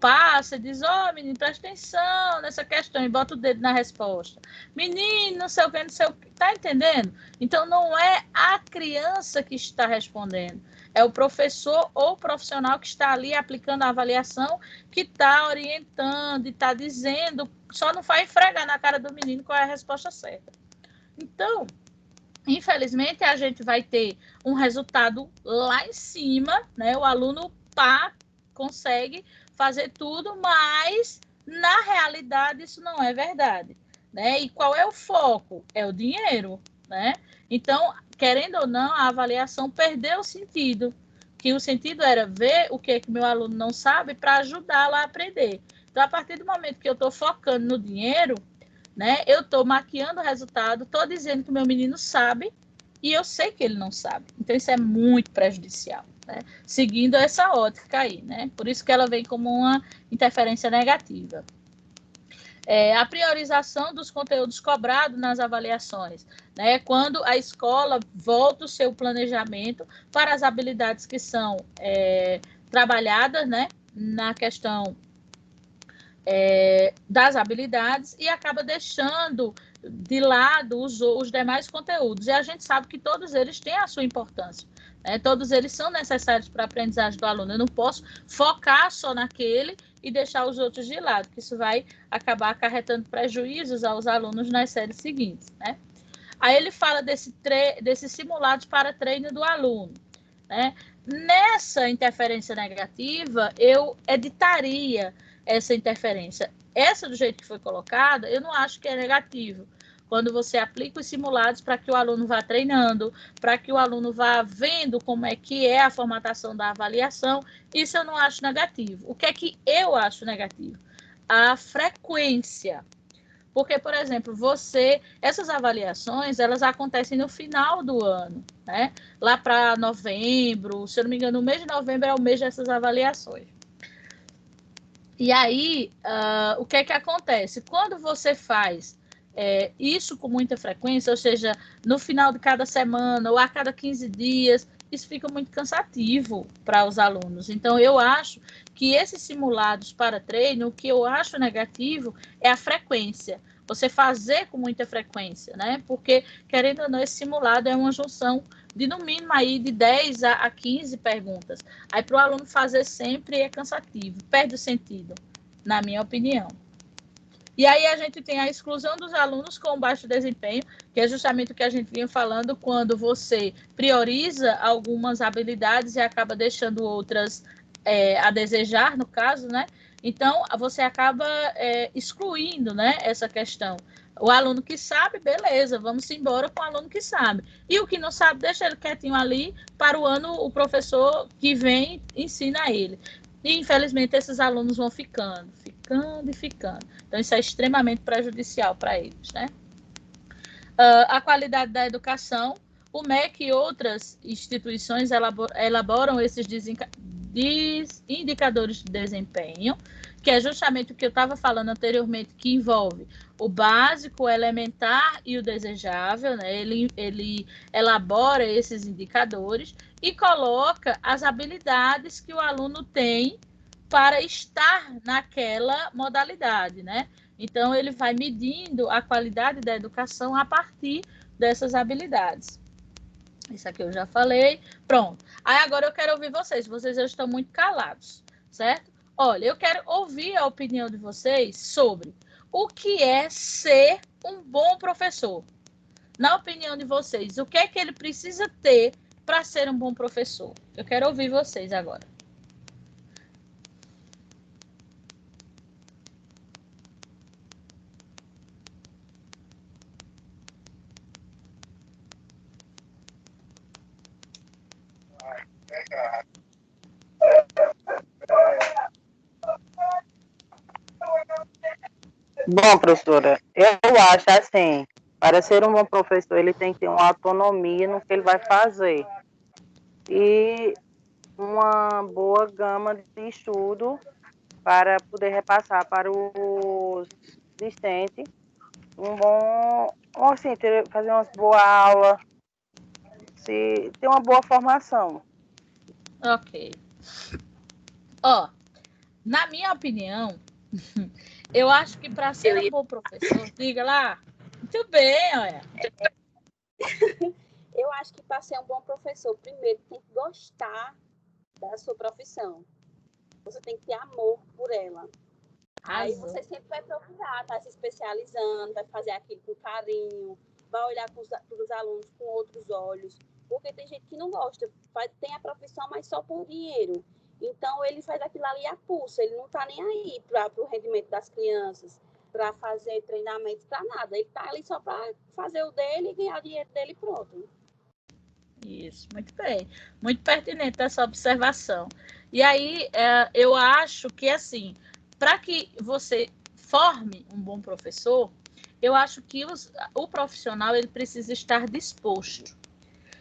Passa e diz, menino, presta atenção nessa questão e bota o dedo na resposta. Menino, não sei o que, não sei o que. Tá entendendo? Então, não é a criança que está respondendo. É o professor ou o profissional que está ali aplicando a avaliação, que está orientando e está dizendo, só não vai esfregar na cara do menino qual é a resposta certa. Então, infelizmente, a gente vai ter um resultado lá em cima, né? O aluno consegue fazer tudo, mas na realidade isso não é verdade, né? E qual é o foco? É o dinheiro, né? Então, querendo ou não, a avaliação perdeu o sentido, que o sentido era ver o que meu aluno não sabe para ajudá-lo a aprender. Então, a partir do momento que eu estou focando no dinheiro, né, eu estou maquiando o resultado, estou dizendo que o meu menino sabe e eu sei que ele não sabe. Então, isso é muito prejudicial, né? Seguindo essa ótica aí, né? Por isso que ela vem como uma interferência negativa. A priorização dos conteúdos cobrados nas avaliações, né? Quando a escola volta o seu planejamento para as habilidades que são trabalhadas, né? Na questão das habilidades e acaba deixando de lado os demais conteúdos. E a gente sabe que todos eles têm a sua importância, né? Todos eles são necessários para a aprendizagem do aluno. Eu não posso focar só naquele e deixar os outros de lado, que isso vai acabar acarretando prejuízos aos alunos nas séries seguintes, né? Aí ele fala desses simulados para treino do aluno, né? Nessa interferência negativa, eu editaria essa interferência. Essa, do jeito que foi colocada, eu não acho que é negativo. Quando você aplica os simulados para que o aluno vá treinando, para que o aluno vá vendo como é que é a formatação da avaliação, isso eu não acho negativo. O que é que eu acho negativo? A frequência. Porque, por exemplo, essas avaliações, elas acontecem no final do ano, né? Lá para novembro, se eu não me engano, o mês de novembro é o mês dessas avaliações. E aí, o que é que acontece? Quando você faz isso com muita frequência, ou seja, no final de cada semana ou a cada 15 dias, isso fica muito cansativo para os alunos. Então, eu acho que esses simulados para treino, o que eu acho negativo é a frequência. Você fazer com muita frequência, né? Porque, querendo ou não, esse simulado é uma junção de, no mínimo, aí de 10 a 15 perguntas. Aí, para o aluno fazer sempre é cansativo, perde o sentido, na minha opinião. E aí a gente tem a exclusão dos alunos com baixo desempenho, que é justamente o que a gente vinha falando, quando você prioriza algumas habilidades e acaba deixando outras a desejar, no caso, né? Então, você acaba excluindo, né, essa questão. O aluno que sabe, beleza, vamos embora com o aluno que sabe. E o que não sabe, deixa ele quietinho ali, para o ano o professor que vem ensina a ele. E, infelizmente, esses alunos vão ficando. Então, isso é extremamente prejudicial para eles, né? A qualidade da educação. O MEC e outras instituições elaboram esses indicadores de desempenho, que é justamente o que eu estava falando anteriormente, que envolve o básico, o elementar e o desejável, né? Ele elabora esses indicadores e coloca as habilidades que o aluno tem para estar naquela modalidade, né? Então, ele vai medindo a qualidade da educação a partir dessas habilidades. Isso aqui eu já falei. Pronto. Aí, agora eu quero ouvir vocês. Vocês já estão muito calados, certo? Olha, eu quero ouvir a opinião de vocês sobre o que é ser um bom professor. Na opinião de vocês, o que é que ele precisa ter para ser um bom professor? Eu quero ouvir vocês agora. Bom, professora, eu acho assim, para ser um bom professor, ele tem que ter uma autonomia no que ele vai fazer e uma boa gama de estudo para poder repassar para os discentes assim, fazer umas boas aulas, ter uma boa formação. Ok. Ó, na minha opinião, eu acho que para ser um bom professor, diga lá, muito bem, olha. Eu acho que para ser um bom professor, primeiro tem que gostar da sua profissão. Você tem que ter amor por ela. Aí você sempre vai procurar, tá se especializando, vai fazer aquilo com carinho, vai olhar para os alunos com outros olhos. Porque tem gente que não gosta, tem a profissão, mas só por dinheiro. Então, ele faz aquilo ali a pulso, ele não está nem aí para o rendimento das crianças, para fazer treinamentos, para nada. Ele está ali só para fazer o dele e ganhar o dinheiro dele pronto. Isso, muito bem. Muito pertinente essa observação. E aí, eu acho que, assim, para que você forme um bom professor, eu acho que o profissional ele precisa estar disposto.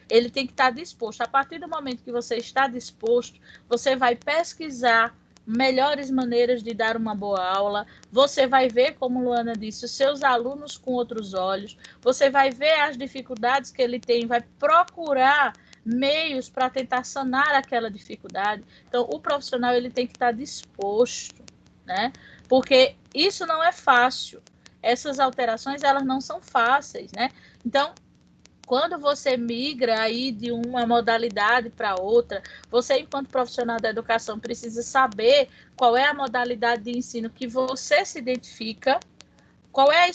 Ele tem que estar disposto. A partir do momento que você está disposto, você vai pesquisar melhores maneiras de dar uma boa aula, você vai ver, como Luana disse, os seus alunos com outros olhos, você vai ver as dificuldades que ele tem, vai procurar meios para tentar sanar aquela dificuldade. Então, o profissional ele tem que estar disposto, né? Porque isso não é fácil. Essas alterações, elas não são fáceis, né? Então, quando você migra aí de uma modalidade para outra, você, enquanto profissional da educação, precisa saber qual é a modalidade de ensino que você se identifica, qual é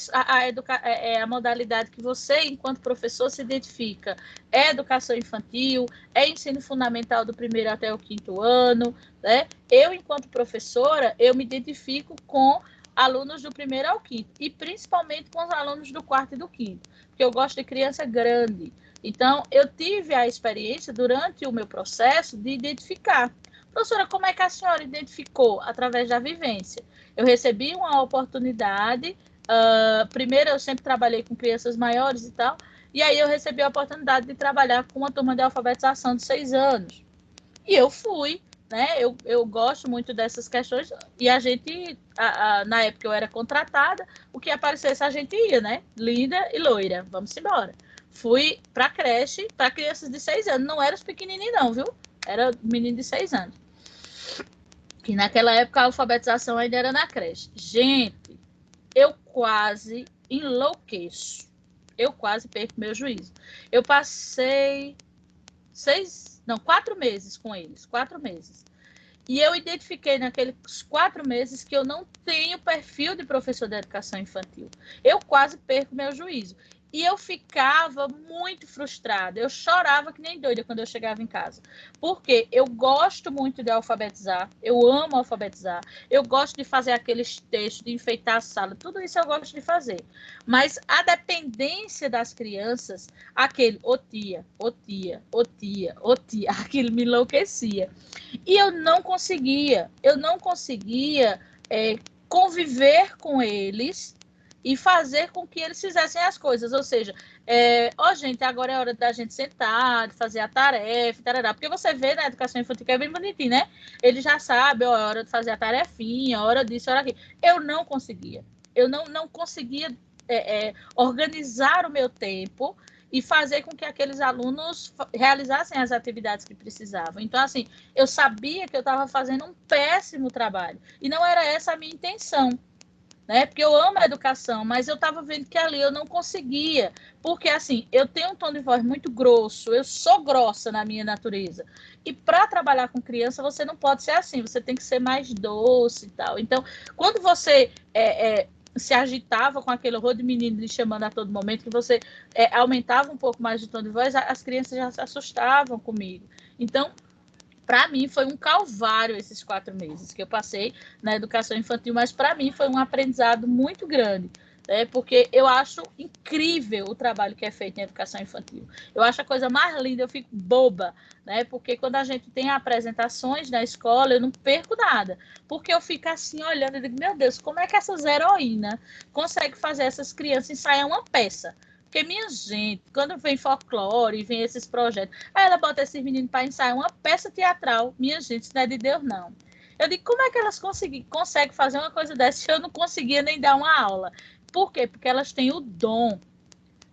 a modalidade que você, enquanto professor, se identifica. É educação infantil, é ensino fundamental do 1º até o 5º ano, né? Eu, enquanto professora, eu me identifico com alunos do 1º ao 5º, e principalmente com os alunos do 4º e do 5º, porque eu gosto de criança grande. Então, eu tive a experiência, durante o meu processo, de identificar. Professora, como é que a senhora identificou? Através da vivência. Eu recebi uma oportunidade, primeiro eu sempre trabalhei com crianças maiores e tal, e aí eu recebi a oportunidade de trabalhar com uma turma de alfabetização de 6 anos. E eu fui, né? Eu gosto muito dessas questões, e a gente, na época eu era contratada, o que aparecesse a gente ia, né? Linda e loira, vamos embora. Fui para creche, para crianças de 6 anos, não era os pequenininhos não, viu? Era menino de 6 anos. Que naquela época a alfabetização ainda era na creche. Gente, eu quase enlouqueço. Eu quase perco meu juízo. Eu passei 4 meses com eles, 4 meses. E eu identifiquei naqueles 4 meses que eu não tenho perfil de professor de educação infantil. Eu quase perco meu juízo. E eu ficava muito frustrada. Eu chorava que nem doida quando eu chegava em casa. Porque eu gosto muito de alfabetizar. Eu amo alfabetizar. Eu gosto de fazer aqueles textos, de enfeitar a sala. Tudo isso eu gosto de fazer. Mas a dependência das crianças, aquele, ô tia, aquilo me enlouquecia. E eu não conseguia conviver com eles e fazer com que eles fizessem as coisas. Ou seja, gente, agora é hora da gente sentar, de fazer a tarefa, tarará. Porque você vê na educação infantil que é bem bonitinho, né? Ele já sabe, é hora de fazer a tarefinha, hora disso, hora aquilo. Eu não conseguia. Eu não conseguia organizar o meu tempo e fazer com que aqueles alunos realizassem as atividades que precisavam. Então, assim, eu sabia que eu estava fazendo um péssimo trabalho. E não era essa a minha intenção, né? Porque eu amo a educação, mas eu estava vendo que ali eu não conseguia. Porque, assim, eu tenho um tom de voz muito grosso, eu sou grossa na minha natureza. E para trabalhar com criança, você não pode ser assim, você tem que ser mais doce e tal. Então, quando você se agitava com aquele horror de menino lhe chamando a todo momento, que você aumentava um pouco mais o tom de voz, as crianças já se assustavam comigo. Então, para mim, foi um calvário esses 4 meses que eu passei na educação infantil, mas para mim foi um aprendizado muito grande, né? Porque eu acho incrível o trabalho que é feito em educação infantil. Eu acho a coisa mais linda, eu fico boba, né? Porque quando a gente tem apresentações na escola, eu não perco nada. Porque eu fico assim olhando e digo, meu Deus, como é que essas heroínas conseguem fazer essas crianças ensaiar uma peça? Porque, minha gente, quando vem folclore, vem esses projetos, aí ela bota esses meninos para ensaiar uma peça teatral. Minha gente, isso não é de Deus, não. Eu digo, como é que elas conseguem fazer uma coisa dessa se eu não conseguia nem dar uma aula? Por quê? Porque elas têm o dom.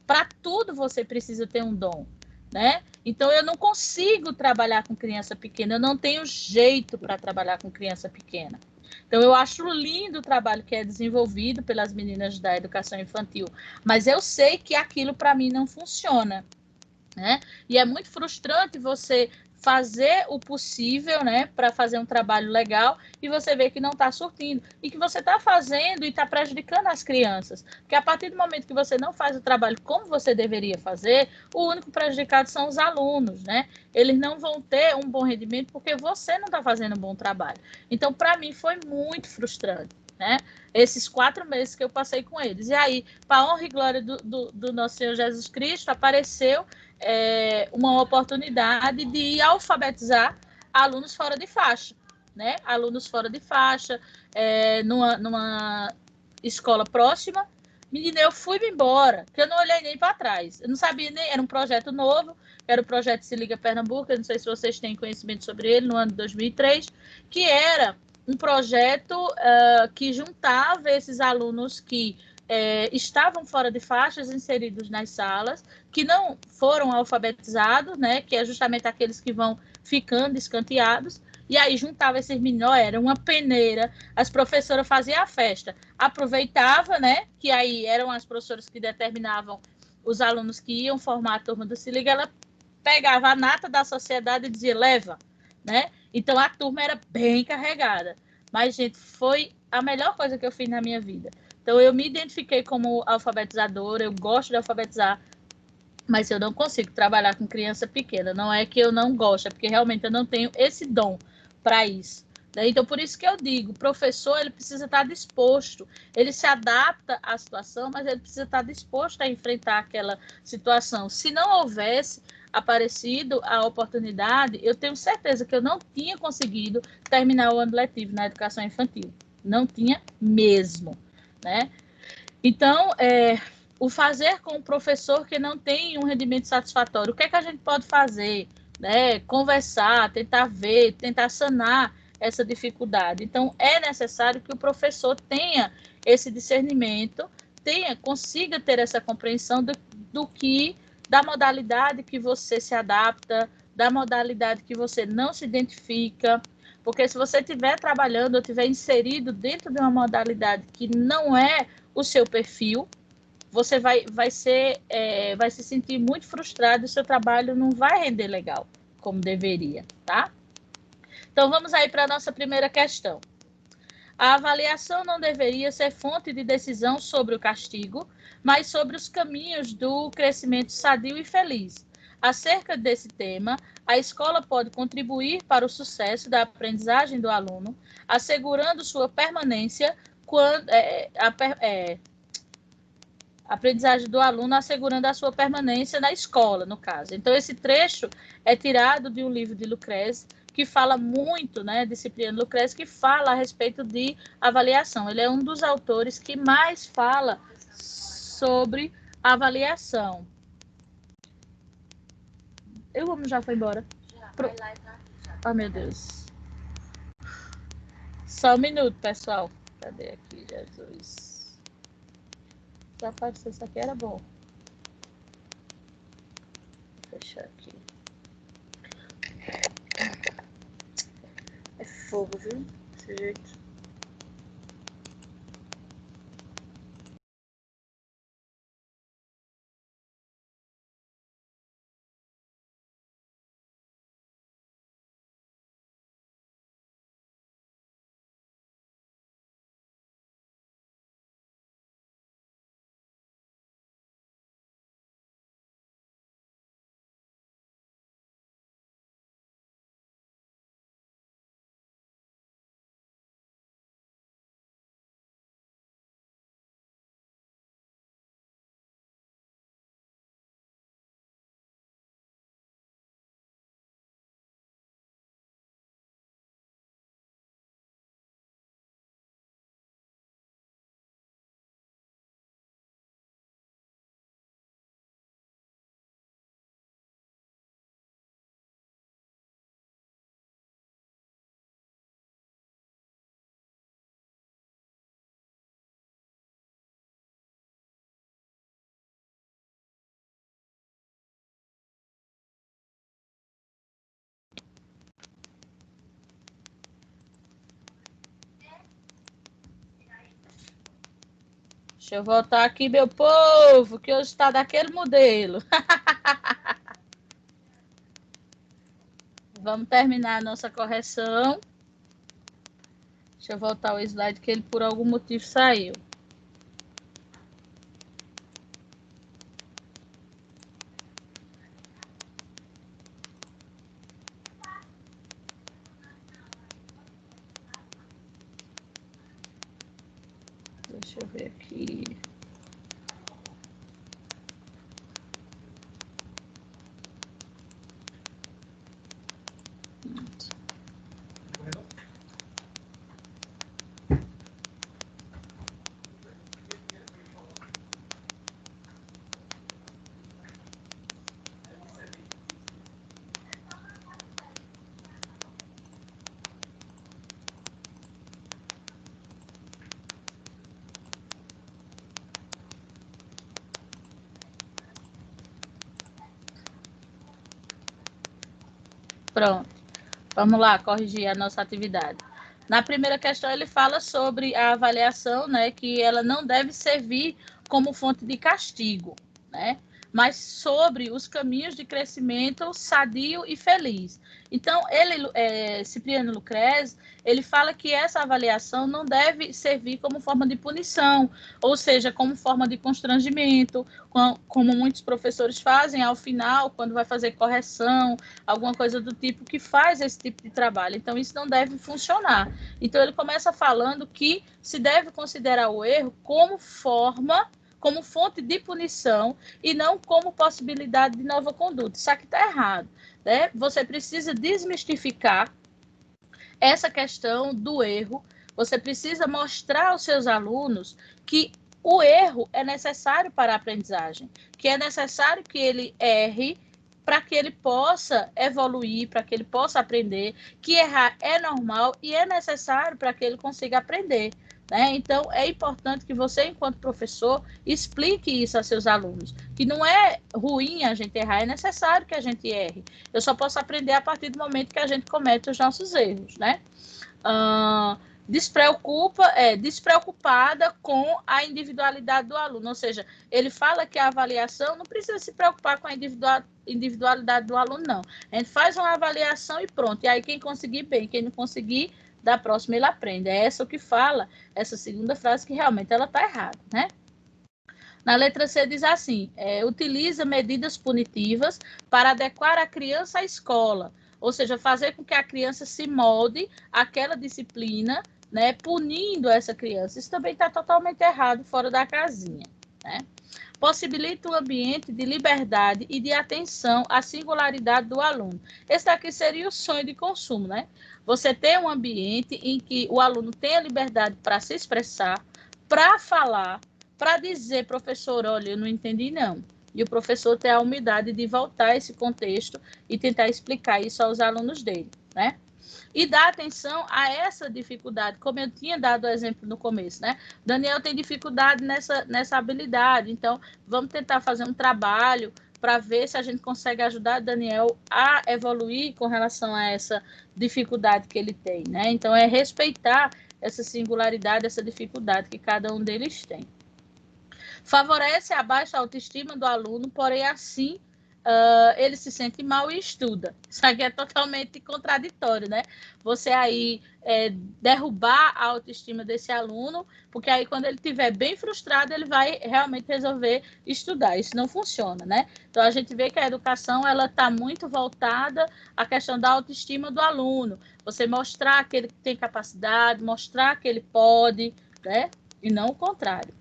Para tudo você precisa ter um dom, né? Então, eu não consigo trabalhar com criança pequena, eu não tenho jeito para trabalhar com criança pequena. Então, eu acho lindo o trabalho que é desenvolvido pelas meninas da educação infantil, mas eu sei que aquilo para mim não funciona, né? E é muito frustrante você fazer o possível, né, para fazer um trabalho legal e você vê que não está surtindo e que você está fazendo e está prejudicando as crianças, porque a partir do momento que você não faz o trabalho como você deveria fazer, o único prejudicado são os alunos, né? Eles não vão ter um bom rendimento porque você não está fazendo um bom trabalho. Então, para mim foi muito frustrante, né? Esses 4 meses que eu passei com eles. E aí, para honra e glória do nosso Senhor Jesus Cristo, apareceu uma oportunidade de alfabetizar alunos fora de faixa, né? Alunos fora de faixa, numa escola próxima. Menina, eu fui embora, que eu não olhei nem para trás. Eu não sabia nem, era um projeto novo, era o projeto Se Liga Pernambuco, eu não sei se vocês têm conhecimento sobre ele, no ano de 2003, que era um projeto que juntava esses alunos que estavam fora de faixas, inseridos nas salas, que não foram alfabetizados, né, que é justamente aqueles que vão ficando escanteados, e aí juntava esses meninos, era uma peneira, as professoras faziam a festa, aproveitava, né, que aí eram as professoras que determinavam os alunos que iam formar a turma do Se Liga, ela pegava a nata da sociedade e dizia, leva, né, então a turma era bem carregada, mas, gente, foi a melhor coisa que eu fiz na minha vida. Então, eu me identifiquei como alfabetizadora, eu gosto de alfabetizar, mas eu não consigo trabalhar com criança pequena. Não é que eu não gosto, é porque realmente eu não tenho esse dom para isso. Então, por isso que eu digo, o professor ele precisa estar disposto, ele se adapta à situação, mas ele precisa estar disposto a enfrentar aquela situação. Se não houvesse aparecido a oportunidade, eu tenho certeza que eu não tinha conseguido terminar o ano letivo na educação infantil. Não tinha mesmo, né? Então, o fazer com o professor que não tem um rendimento satisfatório, o que é que a gente pode fazer? Né? Conversar, tentar ver, tentar sanar essa dificuldade. Então, é necessário que o professor tenha esse discernimento, consiga ter essa compreensão da modalidade que você se adapta, da modalidade que você não se identifica, porque se você estiver trabalhando ou estiver inserido dentro de uma modalidade que não é o seu perfil, você vai se sentir muito frustrado e o seu trabalho não vai render legal, como deveria, tá? Então, vamos aí para a nossa primeira questão. A avaliação não deveria ser fonte de decisão sobre o castigo, mas sobre os caminhos do crescimento sadio e feliz. Acerca desse tema, a escola pode contribuir para o sucesso da aprendizagem do aluno, assegurando sua permanência quando aprendizagem do aluno, assegurando a sua permanência na escola, no caso. Então, esse trecho é tirado de um livro de Lucrece, que fala muito, né, de Cipriano Lucrece, que fala a respeito de avaliação. Ele é um dos autores que mais fala sobre avaliação. Eu já foi embora? Vai lá e tá. Oh, meu Deus. Só um minuto, pessoal. Cadê aqui, Jesus? Já apareceu, isso aqui era bom. Vou fechar aqui. É fogo, viu? Desse jeito. Deixa eu voltar aqui, meu povo, que hoje está daquele modelo. Vamos terminar a nossa correção. Deixa eu voltar o slide, que ele por algum motivo saiu. Deixa eu ver aqui. Pronto. Vamos lá, corrigir a nossa atividade. Na primeira questão, ele fala sobre a avaliação, né, que ela não deve servir como fonte de castigo, né, mas sobre os caminhos de crescimento sadio e feliz. Então, Cipriano Lucrez, ele fala que essa avaliação não deve servir como forma de punição, ou seja, como forma de constrangimento, como muitos professores fazem ao final, quando vai fazer correção, alguma coisa do tipo, que faz esse tipo de trabalho. Então, isso não deve funcionar. Então, ele começa falando que se deve considerar o erro como fonte de punição e não como possibilidade de nova conduta. Isso aqui está errado, né? Você precisa desmistificar essa questão do erro. Você precisa mostrar aos seus alunos que o erro é necessário para a aprendizagem, que é necessário que ele erre para que ele possa evoluir, para que ele possa aprender, que errar é normal e é necessário para que ele consiga aprender, né? Então, é importante que você, enquanto professor, explique isso a seus alunos, que não é ruim a gente errar, é necessário que a gente erre. Eu só posso aprender a partir do momento que a gente comete os nossos erros, né? Despreocupada com a individualidade do aluno, ou seja, ele fala que a avaliação não precisa se preocupar com a individualidade do aluno, não. A gente faz uma avaliação e pronto, e aí quem conseguir bem, quem não conseguir, da próxima ele aprende. É essa o que fala, essa segunda frase, que realmente ela está errada, né? Na letra C diz assim, utiliza medidas punitivas para adequar a criança à escola, ou seja, fazer com que a criança se molde àquela disciplina, né, punindo essa criança. Isso também está totalmente errado, fora da casinha, né? Possibilita um ambiente de liberdade e de atenção à singularidade do aluno. Esse daqui seria o sonho de consumo, né? Você ter um ambiente em que o aluno tenha liberdade para se expressar, para falar, para dizer, professor, olha, eu não entendi não. E o professor ter a humildade de voltar a esse contexto e tentar explicar isso aos alunos dele, né? E dar atenção a essa dificuldade, como eu tinha dado o exemplo no começo, né? Daniel tem dificuldade nessa habilidade, então vamos tentar fazer um trabalho para ver se a gente consegue ajudar Daniel a evoluir com relação a essa dificuldade que ele tem, né? Então, é respeitar essa singularidade, essa dificuldade que cada um deles tem. Favorece a baixa autoestima do aluno, porém, assim, ele se sente mal e estuda. Isso aqui é totalmente contraditório, né? Você aí derrubar a autoestima desse aluno, porque aí quando ele estiver bem frustrado, ele vai realmente resolver estudar. Isso não funciona, né? Então, a gente vê que a educação ela está muito voltada à questão da autoestima do aluno. Você mostrar que ele tem capacidade, mostrar que ele pode, né? E não o contrário.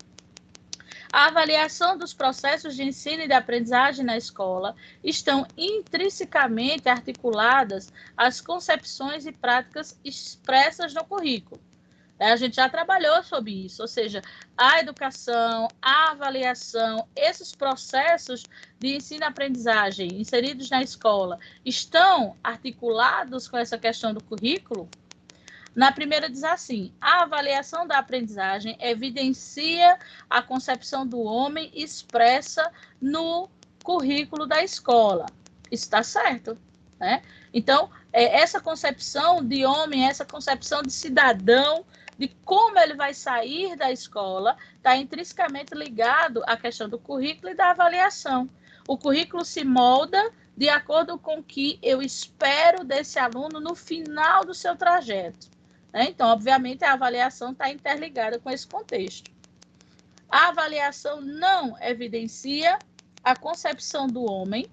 A avaliação dos processos de ensino e de aprendizagem na escola estão intrinsecamente articuladas às concepções e práticas expressas no currículo. A gente já trabalhou sobre isso, ou seja, a educação, a avaliação, esses processos de ensino e aprendizagem inseridos na escola estão articulados com essa questão do currículo? Na primeira diz assim, a avaliação da aprendizagem evidencia a concepção do homem expressa no currículo da escola. Isso está certo, né? Então, essa concepção de homem, essa concepção de cidadão, de como ele vai sair da escola, está intrinsecamente ligado à questão do currículo e da avaliação. O currículo se molda de acordo com o que eu espero desse aluno no final do seu trajeto. Então, obviamente, a avaliação está interligada com esse contexto. A avaliação não evidencia a concepção do homem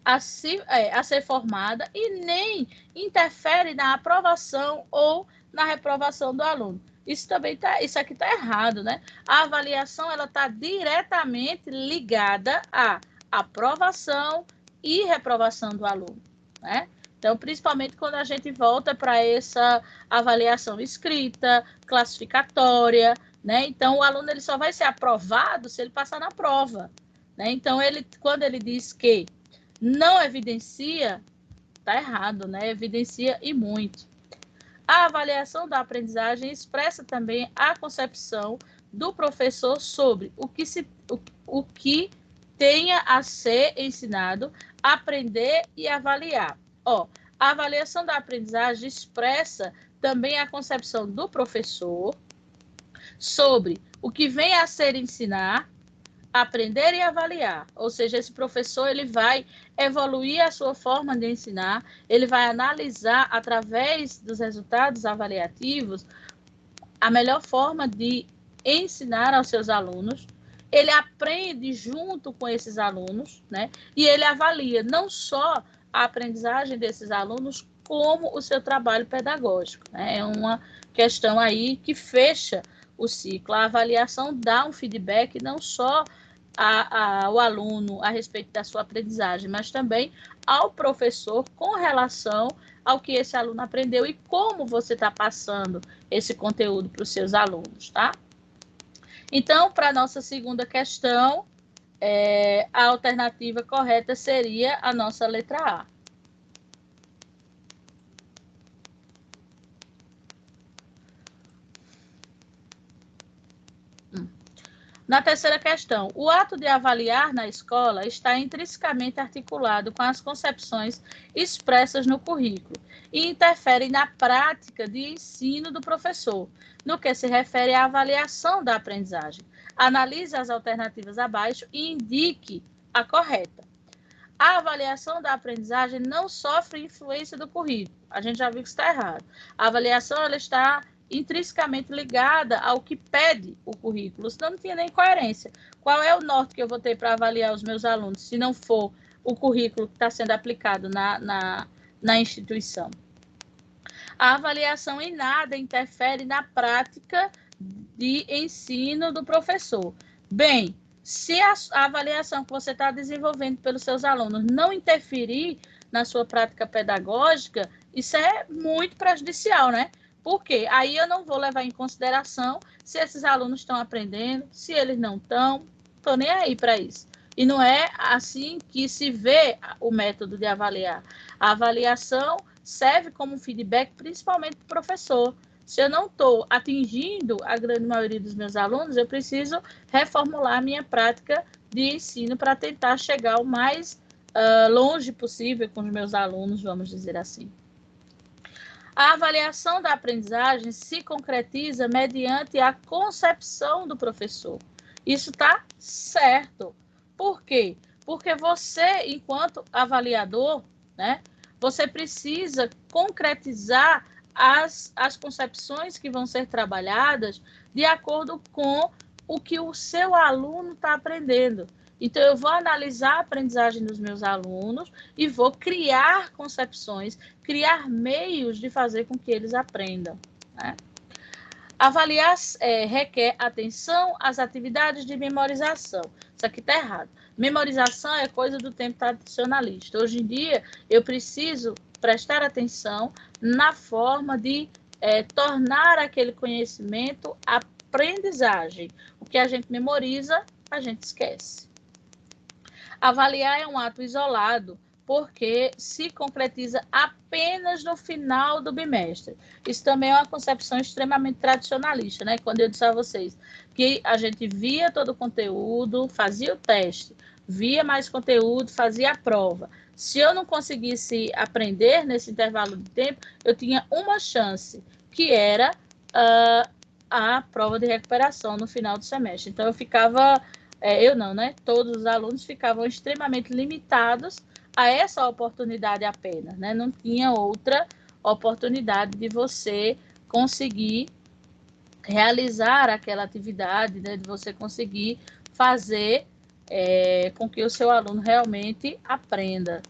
a ser formada e nem interfere na aprovação ou na reprovação do aluno. Isso aqui está errado, né? A avaliação ela está diretamente ligada à aprovação e reprovação do aluno, né? Então, principalmente quando a gente volta para essa avaliação escrita, classificatória, né? Então, o aluno ele só vai ser aprovado se ele passar na prova, né? Então, quando ele diz que não evidencia, está errado, né? Evidencia e muito. A avaliação da aprendizagem expressa também a concepção do professor sobre o que tenha a ser ensinado, aprender e avaliar. A avaliação da aprendizagem expressa também a concepção do professor sobre o que vem a ser ensinar, aprender e avaliar. Ou seja, esse professor ele vai evoluir a sua forma de ensinar, ele vai analisar através dos resultados avaliativos a melhor forma de ensinar aos seus alunos. Ele aprende junto com esses alunos, né? E ele avalia não só a aprendizagem desses alunos, como o seu trabalho pedagógico, né? É uma questão aí que fecha o ciclo. A avaliação dá um feedback não só ao aluno a respeito da sua aprendizagem, mas também ao professor com relação ao que esse aluno aprendeu e como você está passando esse conteúdo para os seus alunos, tá? Então, para a nossa segunda questão, a alternativa correta seria a nossa letra A. Na terceira questão, o ato de avaliar na escola está intrinsecamente articulado com as concepções expressas no currículo e interfere na prática de ensino do professor, no que se refere à avaliação da aprendizagem. Analise as alternativas abaixo e indique a correta. A avaliação da aprendizagem não sofre influência do currículo. A gente já viu que está errado. A avaliação ela está intrinsecamente ligada ao que pede o currículo, senão não tinha nem coerência. Qual é o norte que eu vou ter para avaliar os meus alunos, se não for o currículo que está sendo aplicado na instituição? A avaliação em nada interfere na prática de ensino do professor. Bem, se a avaliação que você está desenvolvendo pelos seus alunos não interferir na sua prática pedagógica, isso é muito prejudicial, né? Por quê? Aí eu não vou levar em consideração se esses alunos estão aprendendo, se eles não estão, estou nem aí para isso. E não é assim que se vê o método de avaliar. A avaliação serve como feedback principalmente para o professor. Se eu não estou atingindo a grande maioria dos meus alunos, eu preciso reformular a minha prática de ensino para tentar chegar o mais longe possível com os meus alunos, vamos dizer assim. A avaliação da aprendizagem se concretiza mediante a concepção do professor. Isso está certo. Por quê? Porque você, enquanto avaliador, né, você precisa concretizar as concepções que vão ser trabalhadas de acordo com o que o seu aluno está aprendendo. Então, eu vou analisar a aprendizagem dos meus alunos e vou criar concepções, criar meios de fazer com que eles aprendam, né? Avaliar requer atenção às atividades de memorização. Isso aqui está errado. Memorização é coisa do tempo tradicionalista. Hoje em dia, eu preciso prestar atenção na forma de tornar aquele conhecimento aprendizagem. O que a gente memoriza, a gente esquece. Avaliar é um ato isolado, porque se concretiza apenas no final do bimestre. Isso também é uma concepção extremamente tradicionalista, né? Quando eu disse a vocês que a gente via todo o conteúdo, fazia o teste, via mais conteúdo, fazia a prova. Se eu não conseguisse aprender nesse intervalo de tempo, eu tinha uma chance, que era a prova de recuperação no final do semestre. Então, eu ficava... eu não, né? Todos os alunos ficavam extremamente limitados a essa oportunidade apenas, né? Não tinha outra oportunidade de você conseguir realizar aquela atividade, né? De você conseguir fazer com que o seu aluno realmente aprenda.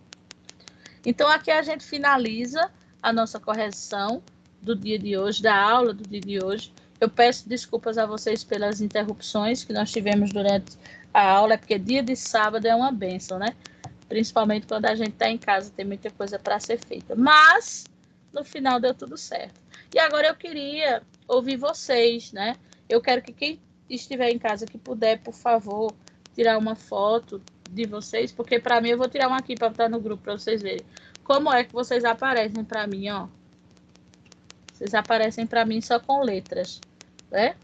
Então, aqui a gente finaliza a nossa correção do dia de hoje, da aula do dia de hoje. Eu peço desculpas a vocês pelas interrupções que nós tivemos durante a aula, porque dia de sábado é uma bênção, né? principalmente quando a gente está em casa, tem muita coisa para ser feita. Mas, no final, deu tudo certo. E agora eu queria ouvir vocês, né? Eu quero que quem estiver em casa, que puder, por favor, tirar uma foto de vocês, porque para mim, eu vou tirar uma aqui para botar no grupo, para vocês verem. Como é que vocês aparecem para mim, ó? Vocês aparecem para mim só com letras, né?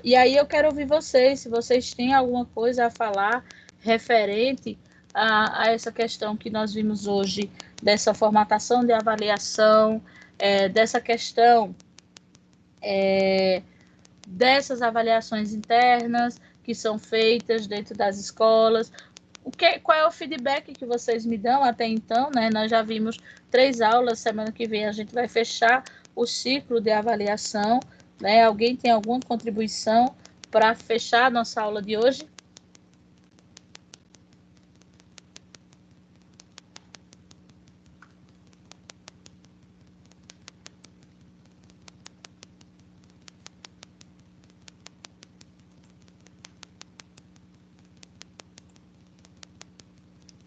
E aí eu quero ouvir vocês, se vocês têm alguma coisa a falar referente a essa questão que nós vimos hoje, dessa formatação de avaliação, dessa questão dessas avaliações internas que são feitas dentro das escolas. Qual é o feedback que vocês me dão até então, né? Nós já vimos 3 aulas, semana que vem a gente vai fechar o ciclo de avaliação, né? Alguém tem alguma contribuição para fechar a nossa aula de hoje?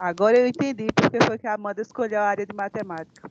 Agora eu entendi porque foi que a Amanda escolheu a área de matemática.